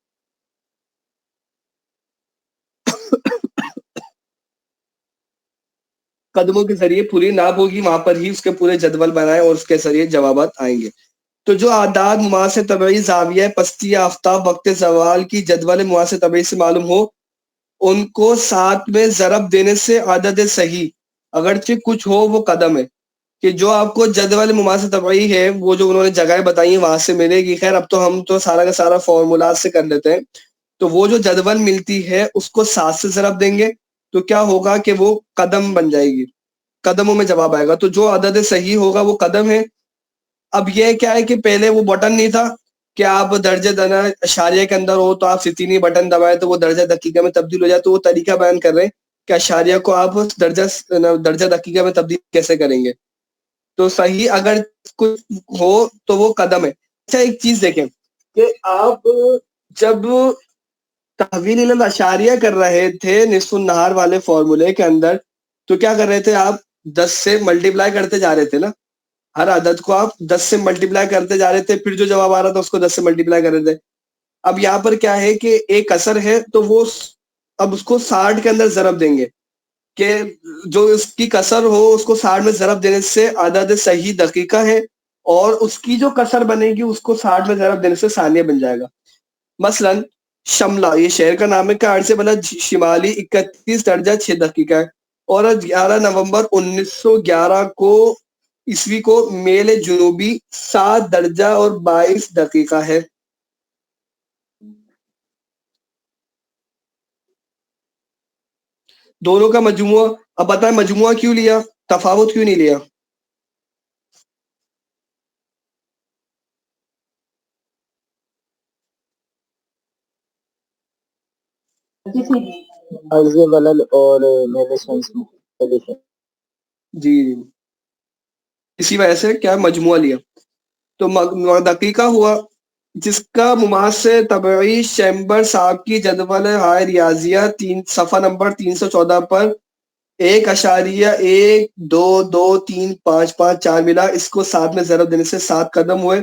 قدموں کے ذریعے پوری ناپ ہوگی, وہاں پر ہی اس کے پورے جدول بنائے اور اس کے ذریعے جوابات آئیں گے. تو جو اعداد مماثل طبعی زاویہ پستی آفتاب وقت زوال کی جدول مماثل طبعی سے معلوم ہو, ان کو 7 میں ضرب دینے سے عدد صحیح اگرچہ کچھ ہو وہ قدم ہے. کہ جو آپ کو جدول مماثل طبعی ہے وہ جو انہوں نے جگہیں بتائی ہیں وہاں سے ملے گی. خیر اب تو ہم تو سارا کا سارا فارمولات سے کر لیتے ہیں. تو وہ جو جدول ملتی ہے اس کو 7 سے ضرب دیں گے تو کیا ہوگا کہ وہ قدم بن جائے گی, قدموں میں جواب آئے گا. تو جو عدد صحیح ہوگا وہ قدم ہے. اب یہ کیا ہے کہ پہلے وہ بٹن نہیں تھا کہ آپ درجہ دنا اشاریہ کے اندر ہو تو آپ ستینی بٹن دبائیں تو وہ درجہ دقیقہ میں تبدیل ہو جائے. تو وہ طریقہ بیان کر رہے ہیں کہ اشاریہ کو آپ درجہ دقیقہ میں تبدیل کیسے کریں گے. تو صحیح اگر کچھ ہو تو وہ قدم ہے. اچھا ایک چیز دیکھیں کہ آپ جب تحویل الاشاریہ کر رہے تھے نصف النہار والے فارمولے کے اندر, تو کیا کر رہے تھے آپ 10 سے ملٹیپلائی کرتے جا رہے تھے نا, ہر عدد کو آپ 10 سے ملٹیپلائی کرتے جا رہے تھے, پھر جو جواب آ رہا تھا اس کو 10 سے ملٹیپلائی کر رہے تھے. اب یہاں پر کیا ہے کہ ایک اثر ہے تو وہ اب اس کو 60 کے اندر ضرب دیں گے کہ جو اس کی کسر ہو اس کو 60 میں ضرب دینے سے عدد صحیح دقیقہ ہے اور اس کی جو کسر بنے گی اس کو 60 میں ضرب دینے سے ثانیہ بن جائے گا. مثلا شملہ یہ شہر کا نام ہے کا عرصے بلا شمالی 31 درجہ 6 دقیقہ ہے اور 11 نومبر 1911 کو عیسوی کو میل جنوبی 7 درجہ اور 22 دقیقہ ہے. دونوں کا مجموعہ, اب بتائیں مجموعہ کیوں لیا, تفاوت کیوں نہیں لیا؟ عرض ولل اور میل سنس مختلف ہے. جی اسی وجہ سے کیا مجموعہ لیا. تو دقیقہ ہوا جس کا مماثل طبعی چیمبر صاحب کی جدول ہائے ریاضیہ صفحہ نمبر 314 پر 1.1223554 ملا. اس کو 7 میں ضرب دینے سے 7 قدم ہوئے.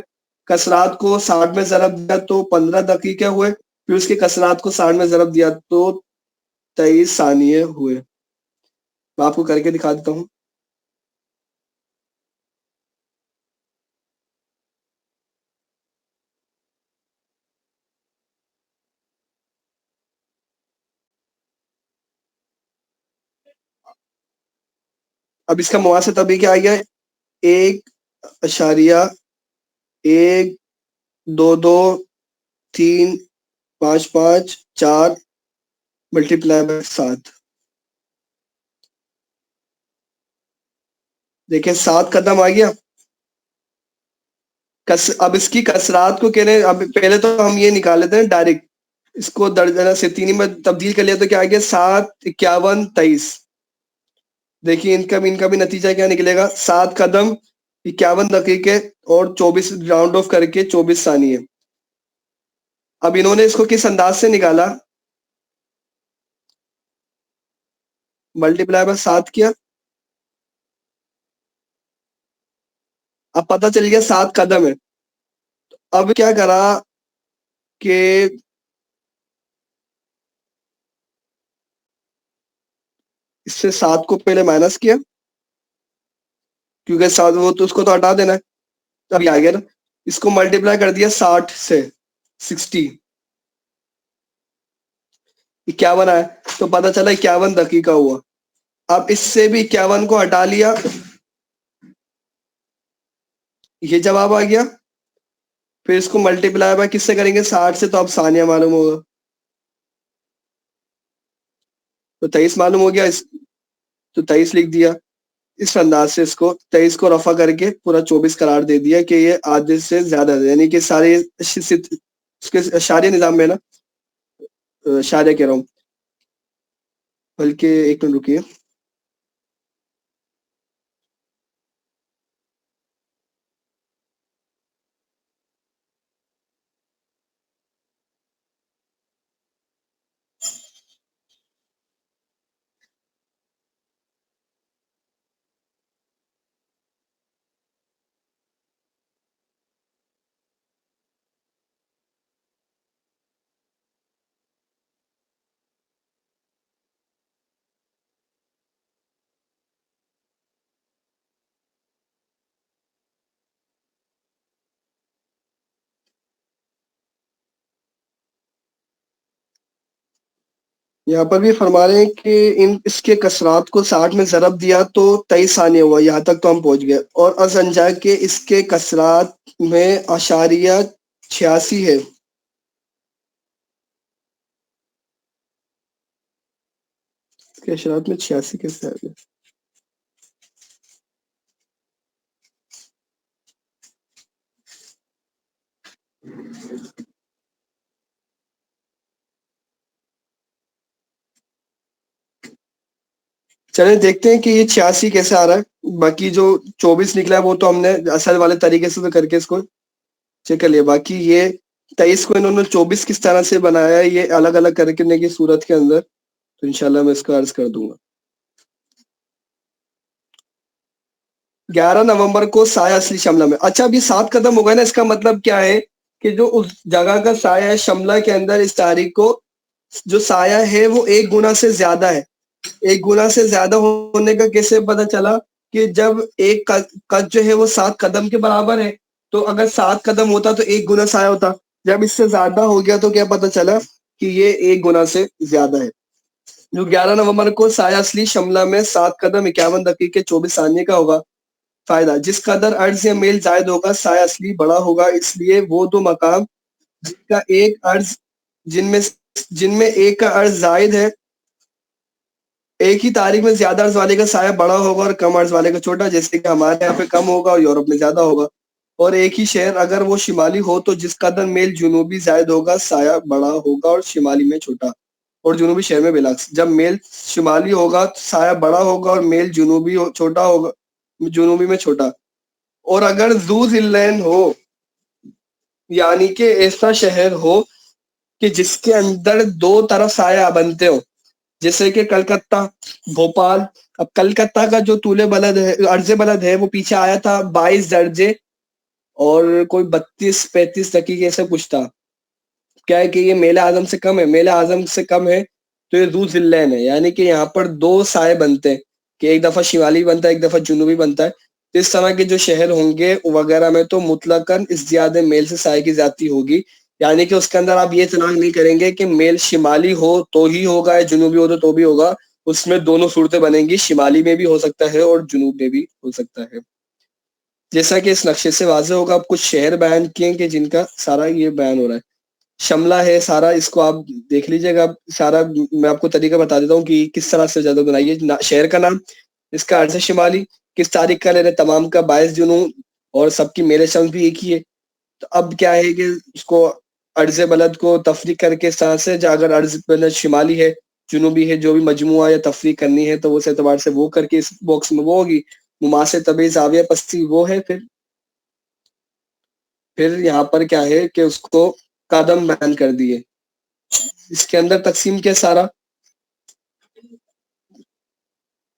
کسرات کو 60 میں ضرب دیا تو 15 دقیقے ہوئے, پھر اس کے کسرات کو 60 میں ضرب دیا تو 23 ثانیے ہوئے. میں آپ کو کر کے دکھا دیتا ہوں. اب اس کا مواصل طبی کیا آ گیا, 1.1223554 ملٹیپلائی بائی 7. دیکھیں 7 قدم آ گیا. اب اس کی کسرات کو کہنے، اب پہلے تو ہم یہ نکال لیتے ہیں ڈائریکٹ، اس کو درجہ سے 3 میں تبدیل کر لیا تو کیا آ گیا 7 51 23. دیکھیے ان کا بھی نتیجہ کیا نکلے گا، 7 قدم 51 دقیقے اور 24 راؤنڈ آف کر کے 24 ثانیے. اب انہوں نے اس کو کس انداز سے نکالا، ملٹی پلائی بائی 7 کیا. اب پتہ چل گیا 7 قدم ہے. اب کیا کرا کہ اس سے 7 کو پہلے مائنس کیا، کیونکہ 7 وہ تو اس کو تو ہٹا دینا ہے. اب یہ آ گیا نا، اس کو ملٹیپلائی کر دیا 60 سے 60 51 آیا تو پتہ چلا 51 دقیقہ ہوا. اب اس سے بھی 51 کو ہٹا لیا، یہ جواب آ گیا. پھر اس کو ملٹیپلائی بائی کس سے کریں گے 60 سے، تو اب ثانیہ معلوم ہوگا تو 23 معلوم ہو گیا، تو 23 لکھ دیا. اس انداز سے اس کو 23 کو رفع کر کے پورا 24 قرار دے دیا کہ یہ آدھے سے زیادہ ہے، یعنی کہ سارے اس کے اشاریہ نظام میں نا، اشاریہ کہہ رہا ہوں، بلکہ ایک منٹ رکیے. یہاں پر بھی فرما رہے ہیں کہ اس کے کسرات کو 60 میں ضرب دیا تو 23 ثانیہ ہوا، یہاں تک تو ہم پہنچ گئے. اور ازنجا کے اس کے کسرات میں اشاریہ 86 ہے. اس کے اشارات میں 86 کیسے آ گئے؟ چلیں دیکھتے ہیں کہ یہ 86 کیسے آ رہا ہے. باقی جو 24 نکلا ہے وہ تو ہم نے اصل والے طریقے سے کر کے اس کو چیک کر لیا. باقی یہ 23 کو انہوں نے 24 کس طرح سے بنایا ہے یہ الگ الگ کرنے کی صورت کے اندر، تو انشاءاللہ میں اس کا عرض کر دوں گا. 11 نومبر کو سایہ اصلی شملہ میں. اچھا اب یہ 7 قدم ہو گئے نا، اس کا مطلب کیا ہے کہ جو اس جگہ کا سایہ ہے شملہ کے اندر، اس تاریخ کو جو سایہ ہے وہ 1 گنا سے زیادہ ہے. 1 گنا سے زیادہ ہونے کا کیسے پتا چلا کہ جب ایک قد جو ہے وہ 7 قدم کے برابر ہے، تو اگر 7 قدم ہوتا تو 1 گنا سایہ ہوتا. جب اس سے زیادہ ہو گیا تو کیا پتا چلا کہ یہ 1 گنا سے زیادہ ہے. جو 11 نومبر کو سایہ اصلی شملہ میں 7 قدم 51 دقیقے 24 ثانیے کا ہوگا. فائدہ، جس قدر عرض یا میل زائد ہوگا سایہ اصلی بڑا ہوگا، اس لیے وہ دو مقام جن کا ایک عرض جن میں ایک کا عرض زائد ہے، ایک ہی تاریخ میں زیادہ عرض والے کا سایہ بڑا ہوگا اور کم عرض والے کا چھوٹا، جیسے کہ ہمارے یہاں پہ کم ہوگا اور یورپ میں زیادہ ہوگا. اور ایک ہی شہر اگر وہ شمالی ہو تو جس قدر میل جنوبی زائد ہوگا سایہ بڑا ہوگا اور شمالی میں چھوٹا. اور جنوبی شہر میں بالعکس، جب میل شمالی ہوگا تو سایہ بڑا ہوگا اور میل جنوبی چھوٹا ہوگا، جنوبی میں چھوٹا. اور اگر ذو ذلین ہو، یعنی کہ ایسا شہر ہو کہ جس کے اندر 2 طرف سایہ بنتے ہو، جیسے کہ کلکتہ، بھوپال. اب کلکتہ کا جو طول بلد ہے، عرض بلد ہے، وہ پیچھے آیا تھا 22 درجے اور کوئی 32-35 دقیقے سے کچھ تھا. کیا ہے کہ یہ میل اعظم سے کم ہے، میل اعظم سے کم ہے تو یہ ذو ذلین ہے، یعنی کہ یہاں پر 2 سائے بنتے ہیں کہ ایک دفعہ شمالی بنتا ہے ایک دفعہ جنوبی بنتا ہے. تو اس طرح کے جو شہر ہوں گے وغیرہ میں تو مطلقاً اس زیادہ میل سے سائے کی زیادتی ہوگی، یعنی کہ اس کے اندر آپ یہ تلاش نہیں کریں گے کہ میل شمالی ہو تو ہی ہوگا یا جنوبی ہو تو بھی ہوگا. اس میں دونوں صورتیں بنیں گی، شمالی میں بھی ہو سکتا ہے اور جنوب میں بھی ہو سکتا ہے. جیسا کہ اس نقشے سے واضح ہوگا، اب کچھ شہر بیان کیے کہ جن کا سارا یہ بیان ہو رہا ہے. شملہ ہے سارا، اس کو آپ دیکھ لیجئے گا. سارا میں آپ کو طریقہ بتا دیتا ہوں کہ کس طرح سے زیادہ بنائیے. شہر کا نام، اس کا عرض شمالی کس تاریخ کا لے رہے, تمام کا 22 جنون, اور سب کی میل شمس بھی ایک ہی ہے. تو اب کیا ہے کہ اس کو عرض بلد کو تفریق کر کے اس طرح سے, اگر عرض بلد شمالی ہے جنوبی ہے, جو بھی مجموعہ یا تفریق کرنی ہے تو اس اعتبار سے وہ کر کے اس باکس میں وہ ہوگی. مماثل طبع زاویہ پستی وہ ہے. پھر یہاں پر کیا ہے کہ اس کو قدم بیان کر دیے. اس کے اندر تقسیم کیا سارا,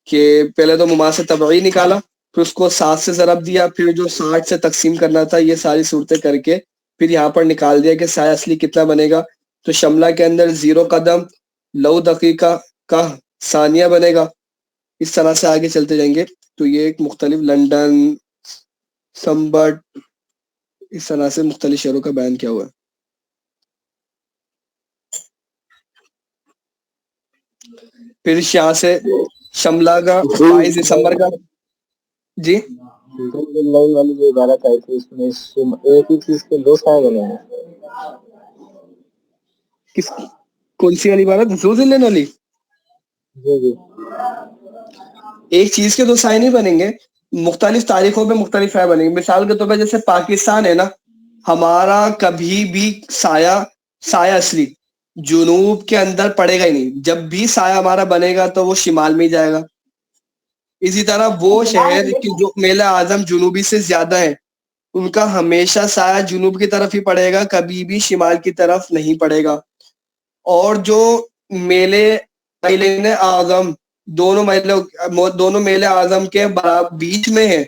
کہ پہلے تو مماثل طبعی نکالا, پھر اس کو 7 سے ضرب دیا, پھر جو 60 سے تقسیم کرنا تھا یہ ساری صورتیں کر کے پھر یہاں پر نکال دیا کہ سایہ اصلی کتنا بنے گا. تو شملہ کے اندر 0 قدم لو دقیقہ کا ثانیہ بنے گا. اس طرح سے آگے چلتے جائیں گے. تو یہ ایک مختلف لنڈن, سمبٹ, اس طرح سے مختلف شہروں کا بیان کیا ہوا ہے. پھر یہاں سے شملہ کا 22 دسمبر کا, جی والی جو عبارت آئی تھی اس میں ایک ہی چیز کے 2 سائے بنے ہیں. کون سی والی عبارت, ذو ذلین والی؟ جی ایک چیز کے 2 سائے نہیں بنیں گے, مختلف تاریخوں پہ مختلف سائے بنیں گے. مثال کے طور پہ جیسے پاکستان ہے نا, ہمارا کبھی بھی سایہ اصلی جنوب کے اندر پڑے گا ہی نہیں. جب بھی سایہ ہمارا بنے گا تو وہ شمال میں ہی جائے گا. اسی طرح وہ شہر کی جو میل اعظم جنوبی سے زیادہ ہے ان کا ہمیشہ سایہ جنوب کی طرف ہی پڑے گا, کبھی بھی شمال کی طرف نہیں پڑے گا. اور جو میلے اعظم دونوں میل اعظم کے بیچ میں ہے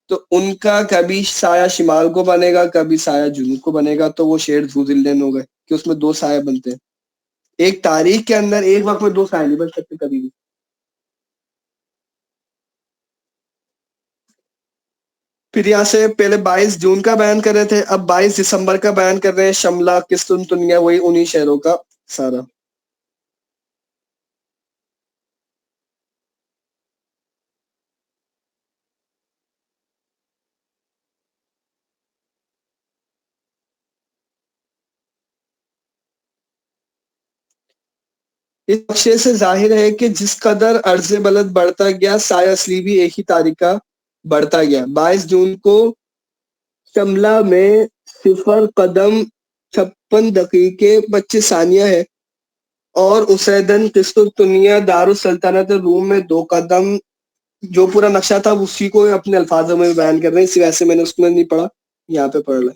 تو ان کا کبھی سایہ شمال کو بنے گا, کبھی سایہ جنوب کو بنے گا. تو وہ شہر ذو ذلین ہو گئے کہ اس میں 2 سایہ بنتے ہیں. ایک تاریخ کے اندر ایک وقت میں 2 سایہ نہیں بن سکتے کبھی بھی. پھر یہاں سے پہلے 22 جون کا بیان کر رہے تھے, اب 22 دسمبر کا بیان کر رہے ہیں. شملہ, قسطنطنیہ, وہی انہی شہروں کا سارا. اس نقشے سے ظاہر ہے کہ جس قدر عرض بلد بڑھتا گیا سایہ اصلی بھی ایک ہی تاریخ کا بڑھتا گیا. 22 جون کو شملہ میں 0 قدم 56 دقیقے 25 ثانیہ ہے, اور اسیدن قسطنطنیہ دارالسلطنت روم میں 2 قدم, جو پورا نقشہ تھا اسی کو اپنے الفاظوں میں بیان کر رہے ہیں. ویسے میں نے اس میں نہیں پڑھا, یہاں پہ پڑھ لیں.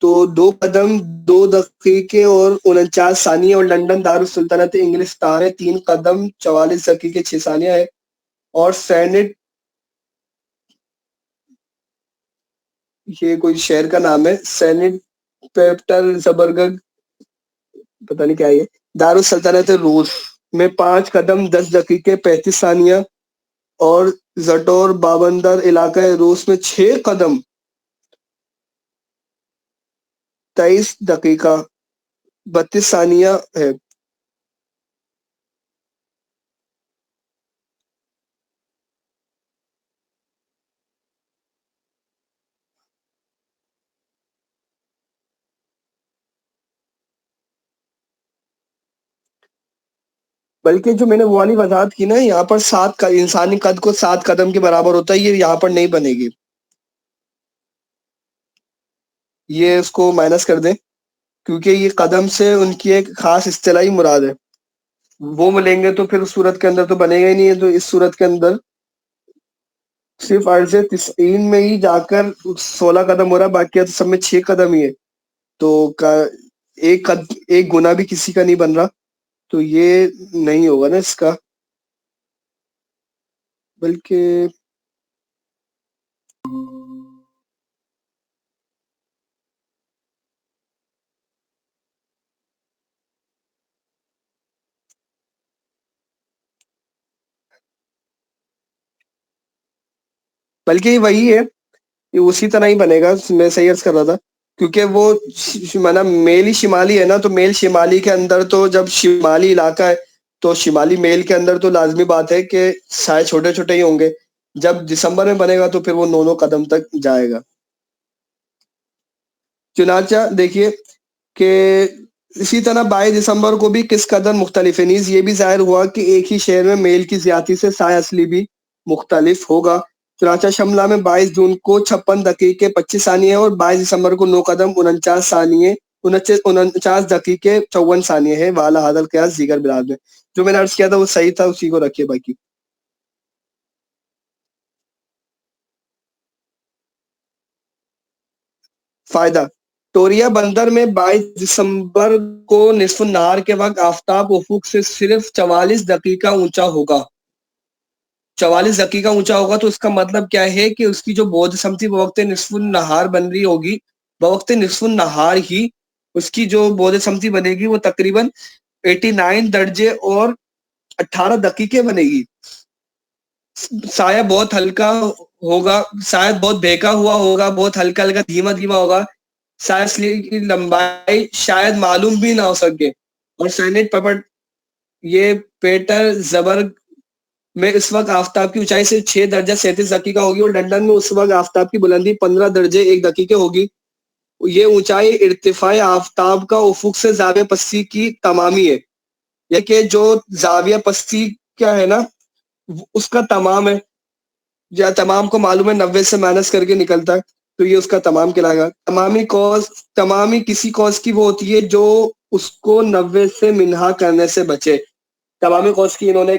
تو 2 قدم 2 دقیقے اور 49 ثانیہ, اور لنڈن دارالسلطنت انگلستان ہے 3 قدم 44 دقیقے 6 ثانیہ ہے. اور سینٹ, یہ کوئی شہر کا نام ہے, سینٹ پیٹرزبرگ, پتہ نہیں کیا, یہ دارالسلطنت روس میں 5 قدم 10 دقیقے 35 ثانیہ, اور زٹور بابندر علاقہ روس میں 6 قدم 23 دقیقہ 32 ثانیہ ہے. بلکہ جو میں نے وہ والی وضاحت کی نا, یہاں پر 7 کا انسانی قد کو 7 قدم کے برابر ہوتا ہے, یہ یہاں پر نہیں بنے گی. یہ اس کو مائنس کر دیں, کیونکہ یہ قدم سے ان کی ایک خاص اصطلاحی مراد ہے. وہ ملیں گے تو پھر اس صورت کے اندر تو بنے گا ہی نہیں ہے. تو اس صورت کے اندر صرف عرض 90 میں ہی جا کر 16 قدم ہو رہا, باقی تو سب میں 6 قدم ہی ہے. تو ایک گنا بھی کسی کا نہیں بن رہا, تو یہ نہیں ہوگا نا اس کا. بلکہ یہ وہی ہے, یہ اسی طرح ہی بنے گا. میں صحیح عرض کر رہا تھا, کیونکہ وہ میل ہی شمالی ہے نا, تو میل شمالی کے اندر تو جب شمالی علاقہ ہے تو شمالی میل کے اندر تو لازمی بات ہے کہ سائے چھوٹے چھوٹے ہی ہوں گے. جب دسمبر میں بنے گا تو پھر وہ 9 قدم تک جائے گا. چنانچہ دیکھیے کہ اسی طرح 22 دسمبر کو بھی کس قدر مختلف ہے. نیز یہ بھی ظاہر ہوا کہ ایک ہی شہر میں میل کی زیادتی سے سایہ اصلی بھی مختلف ہوگا. چنانچہ شملہ میں 22 جون کو 56 دقیقے 25 ثانیے اور 22 دسمبر کو 9 قدم 49 دقیقے 54 ثانیے ہے. والا حاضل قیاس دیگر بلاد میں جو میں نے عرض کیا تھا وہ صحیح تھا, اسی کو رکھیے. باقی فائدہ, ٹوریا بندر میں 22 دسمبر کو نصف النہار کے وقت آفتاب افق سے صرف 44 دقیقہ اونچا ہوگا. 44 دقیقہ اونچا ہوگا تو اس کا مطلب کیا ہے کہ اس کی جو بود سمتی بوقت نصف النہار بن رہی ہوگی, بوقت نصف النہار ہی اس کی جو بود سمتی بنے گی وہ تقریباً 89 درجے اور 18 دقیقے بنے گی. سایہ بہت ہلکا ہوگا, شاید بہت بہکا ہوا ہوگا, بہت ہلکا ہلکا دھیما دھیما ہوگا. شاید کی لمبائی شاید معلوم بھی نہ ہو سکے. اور سینٹ پپٹ یہ پیٹر زبرگ میں اس وقت آفتاب کی اونچائی سے 6 درجہ 37 دقیقہ ہوگی اور لنڈن میں اس وقت آفتاب کی بلندی 15 درجے 1 دقیقے ہوگی. یہ اونچائی ارتفاع آفتاب کا افق سے زاویہ پستی کی تمامی ہے. یہ کہ جو زاویہ پستی کیا ہے نا اس کا تمام ہے, یا تمام کو معلوم ہے 90 سے مائنس کر کے نکلتا ہے, تو یہ اس کا تمام کہلائے گا. تمامی کسی کوس کی وہ ہوتی ہے جو اس کو 90 سے منہا کرنے سے بچے. تمامی کوس کی انہوں نے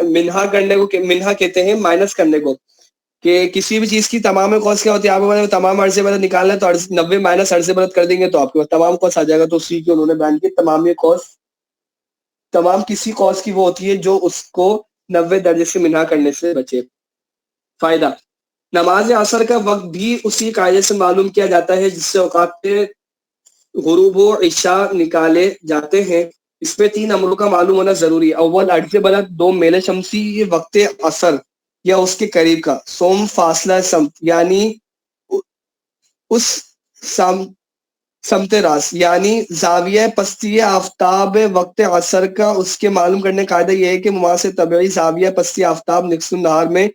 منہا کرنے کو منہا کہتے ہیں مائنس کرنے کو, کہ کسی بھی چیز کی تمام کوس کیا ہوتی ہے, آپ کو تمام عرض مدد نکالنا ہے تو 90 مائنس عرض مدد کر دیں گے تو آپ کے پاس تمام کوس آ جائے گا. تو اسی کی انہوں نے بیان کی تمامی کوس, تمام کسی کوس کی وہ ہوتی ہے جو اس کو 90 درجے سے منہا کرنے سے بچے. فائدہ, نماز عصر کا وقت بھی اسی قاعدے سے معلوم کیا جاتا ہے جس سے اوقات غروب و عشاء نکالے جاتے ہیں. اس میں 3 امروں کا معلوم ہونا ضروری ہے. اول عرض بلد, 2 میل شمسی یہ وقت عصر یا اس کے قریب کا, سوم فاصلہ سمت یعنی اس سمت راس یعنی زاویہ پستی آفتاب وقت عصر کا. اس کے معلوم کرنے کا قاعدہ یہ ہے کہ مماثل طبعی زاویہ پستی آفتاب نصف النہار میں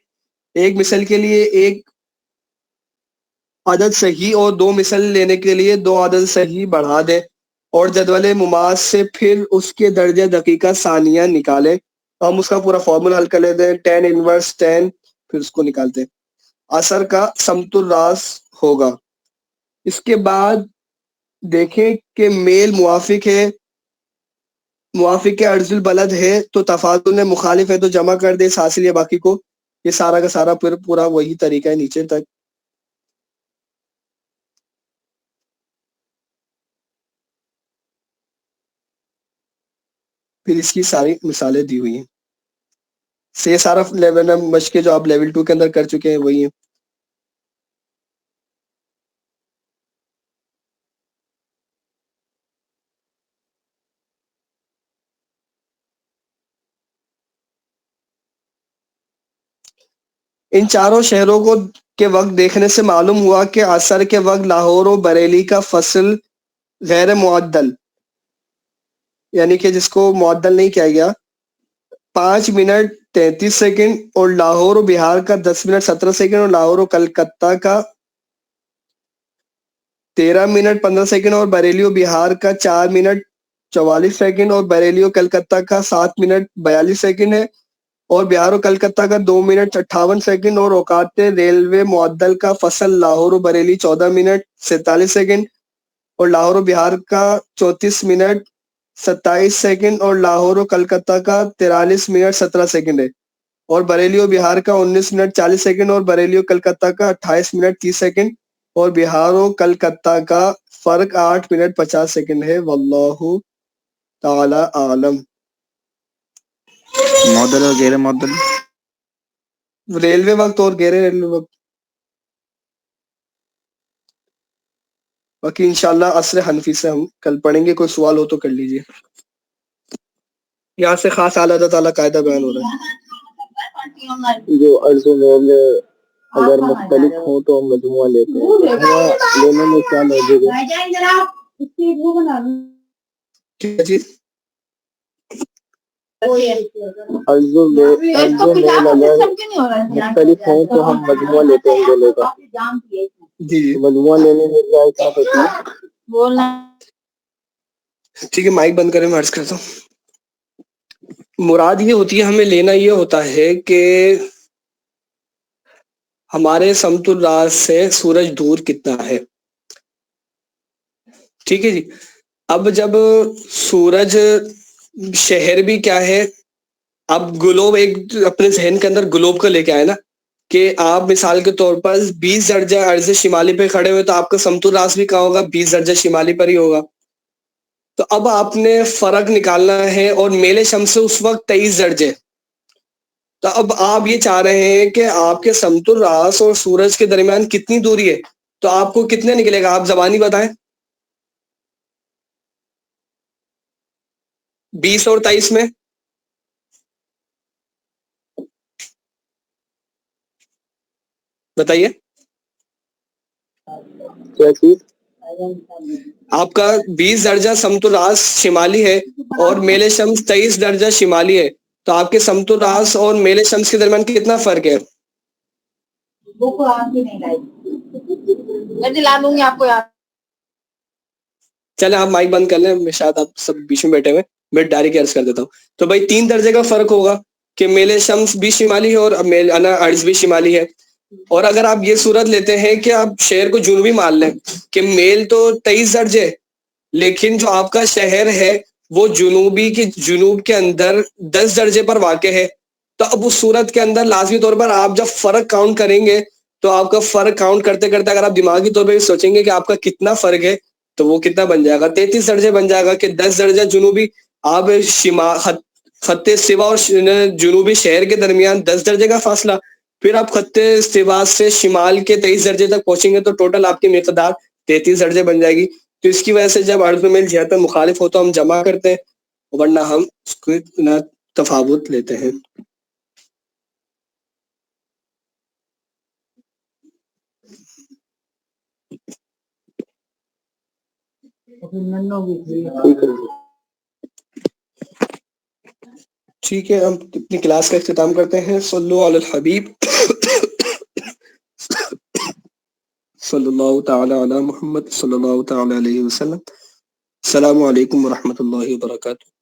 ایک مثل کے لیے ایک عدد صحیح اور 2 مثل لینے کے لیے 2 عدد صحیح بڑھا دیں اور جدول مماس سے پھر اس کے درجہ دقیقہ ثانیہ نکالیں. ہم اس کا پورا فارمولا حل کر لیتے ہیں, 10 انورس 10 پھر اس کو نکالتے ہیں. عصر کا سمت الراس ہوگا. اس کے بعد دیکھیں کہ میل موافق ہے, موافق کے عرض البلد ہے تو تفاضل مخالف ہے تو جمع کر دے حاصل یا باقی کو. یہ سارا کا سارا پھر پورا وہی طریقہ ہے نیچے تک. پھر اس کی ساری مثالیں دی ہوئی ہیں. یہ سارا لیول مشقیں جو آپ لیول 2 کے اندر کر چکے ہیں وہی ہیں. ان چاروں شہروں کو کے وقت دیکھنے سے معلوم ہوا کہ عصر کے وقت لاہور و بریلی کا فصل غیر معدل, یعنی کہ جس کو معدل نہیں کیا گیا, 5 منٹ 33 سیکنڈ اور لاہور و بہار کا 10 منٹ 17 سیکنڈ اور لاہور و کلکتہ کا 13 منٹ 15 سیکنڈ اور بریلی و بہار کا 4 منٹ 44 سیکنڈ اور بریلی و کلکتہ کا 7 منٹ 42 سیکنڈ ہے اور بہار و کلکتہ کا 2 منٹ 58 سیکنڈ اور اوقات ریلوے معدل کا فصل لاہور و بریلی 14 منٹ 47 سیکنڈ اور لاہور و بہار کا 34 منٹ 27 سیکنڈ اور لاہور و کلکتہ کا 43 منٹ 17 سیکنڈ ہے اور بریلی و بہار کا 19 منٹ 40 سیکنڈ اور بریلی و کلکتہ کا 28 منٹ 30 سیکنڈ اور بہار و کلکتہ کا فرق 8 منٹ 50 سیکنڈ ہے. واللہ تعالی عالم. معدل اور غیر معدل, ریلوے وقت اور غیر ریلوے وقت. باقی انشاءاللہ عصر حنفی سے ہم کل پڑھیں گے. کوئی سوال ہو تو کر لیجئے. یہاں سے خاص اللہ تعالیٰ قاعدہ بیان ہو رہا ہے. جو عرض و میل اگر مختلف ہوں تو مجموعہ لیتے ہیں. مجموعہ لینے میں کیا موجود ہے؟ کیا چیز؟ عرض و میل اگر مختلف ہوں تو ہم مجموعہ لیتے ہیں دونوں کا. جی مجموعہ لینے میں کیا حساب ہوتی ہے؟ ٹھیک ہے, مائک بند کریں, میں عرض کرتا ہوں. مراد یہ ہوتی ہے, ہمیں لینا یہ ہوتا ہے کہ ہمارے سمتل راس سے سورج دور کتنا ہے. ٹھیک ہے جی. اب جب سورج شہر بھی کیا ہے، اب گلوب ایک اپنے ذہن کے اندر گلوب کو لے کے آئے نا، کہ آپ مثال کے طور پر 20 درجہ عرض شمالی پہ کھڑے ہوئے تو آپ کا سمتل راس بھی کہاں ہوگا، 20 درجہ شمالی پر ہی ہوگا. تو اب آپ نے فرق نکالنا ہے، اور میل شمس سے اس وقت 23 درجے. تو اب آپ یہ چاہ رہے ہیں کہ آپ کے سمتل راس اور سورج کے درمیان کتنی دوری ہے، تو آپ کو کتنے نکلے گا، آپ زبانی بتائیں. 20 اور 23 میں بتائیے. کیا چیز؟ آپ کا 20 درجہ سمتل راس شمالی ہے اور میل شمس 23 درجہ شمالی ہے، تو آپ کے سمتل راس اور میل شمس کے درمیان کتنا فرق ہے؟ میں دلا دوں گی آپ کو. یاد چلے آپ مائک بند کر لیں، میں شاید آپ سب بیچ میں بیٹھے ہوئے، میں ڈائریکٹ عرض کر دیتا ہوں. تو بھائی 3 درجے کا فرق ہوگا کہ میل شمس بھی شمالی ہے اور میل ارض بھی شمالی ہے. اور اگر آپ یہ صورت لیتے ہیں کہ آپ شہر کو جنوبی مان لیں کہ میل تو 23 درجے، لیکن جو آپ کا شہر ہے وہ جنوب کے اندر 10 درجے پر واقع ہے، تو اب اس صورت کے اندر لازمی طور پر آپ جب فرق کاؤنٹ کریں گے تو آپ کا فرق کاؤنٹ کرتے کرتے اگر آپ دماغی طور پہ سوچیں گے کہ آپ کا کتنا فرق ہے، تو وہ کتنا بن جائے گا، 33 درجے بن جائے گا. کہ 10 درجہ جنوبی، آپ خط استوا اور جنوبی شہر کے درمیان 10 درجے کا فاصلہ، پھر آپ خط استوا سے شمال کے 23 درجے تک پہنچیں گے تو ٹوٹل آپ کی مقدار 33 درجے بن جائے گی. تو اس کی وجہ سے جب عرض میں جہت میں مخالف ہو تو ہم جمع کرتے ہیں، ورنہ ہم اس کو تفاوت لیتے ہیں. ٹھیک ہے، ہم اپنی کلاس کا اختتام کرتے ہیں. صلو علی الحبیب صلی اللہ تعالی علی محمد صلی اللہ تعالی علیہ وسلم. السلام علیکم ورحمۃ اللہ وبرکاتہ.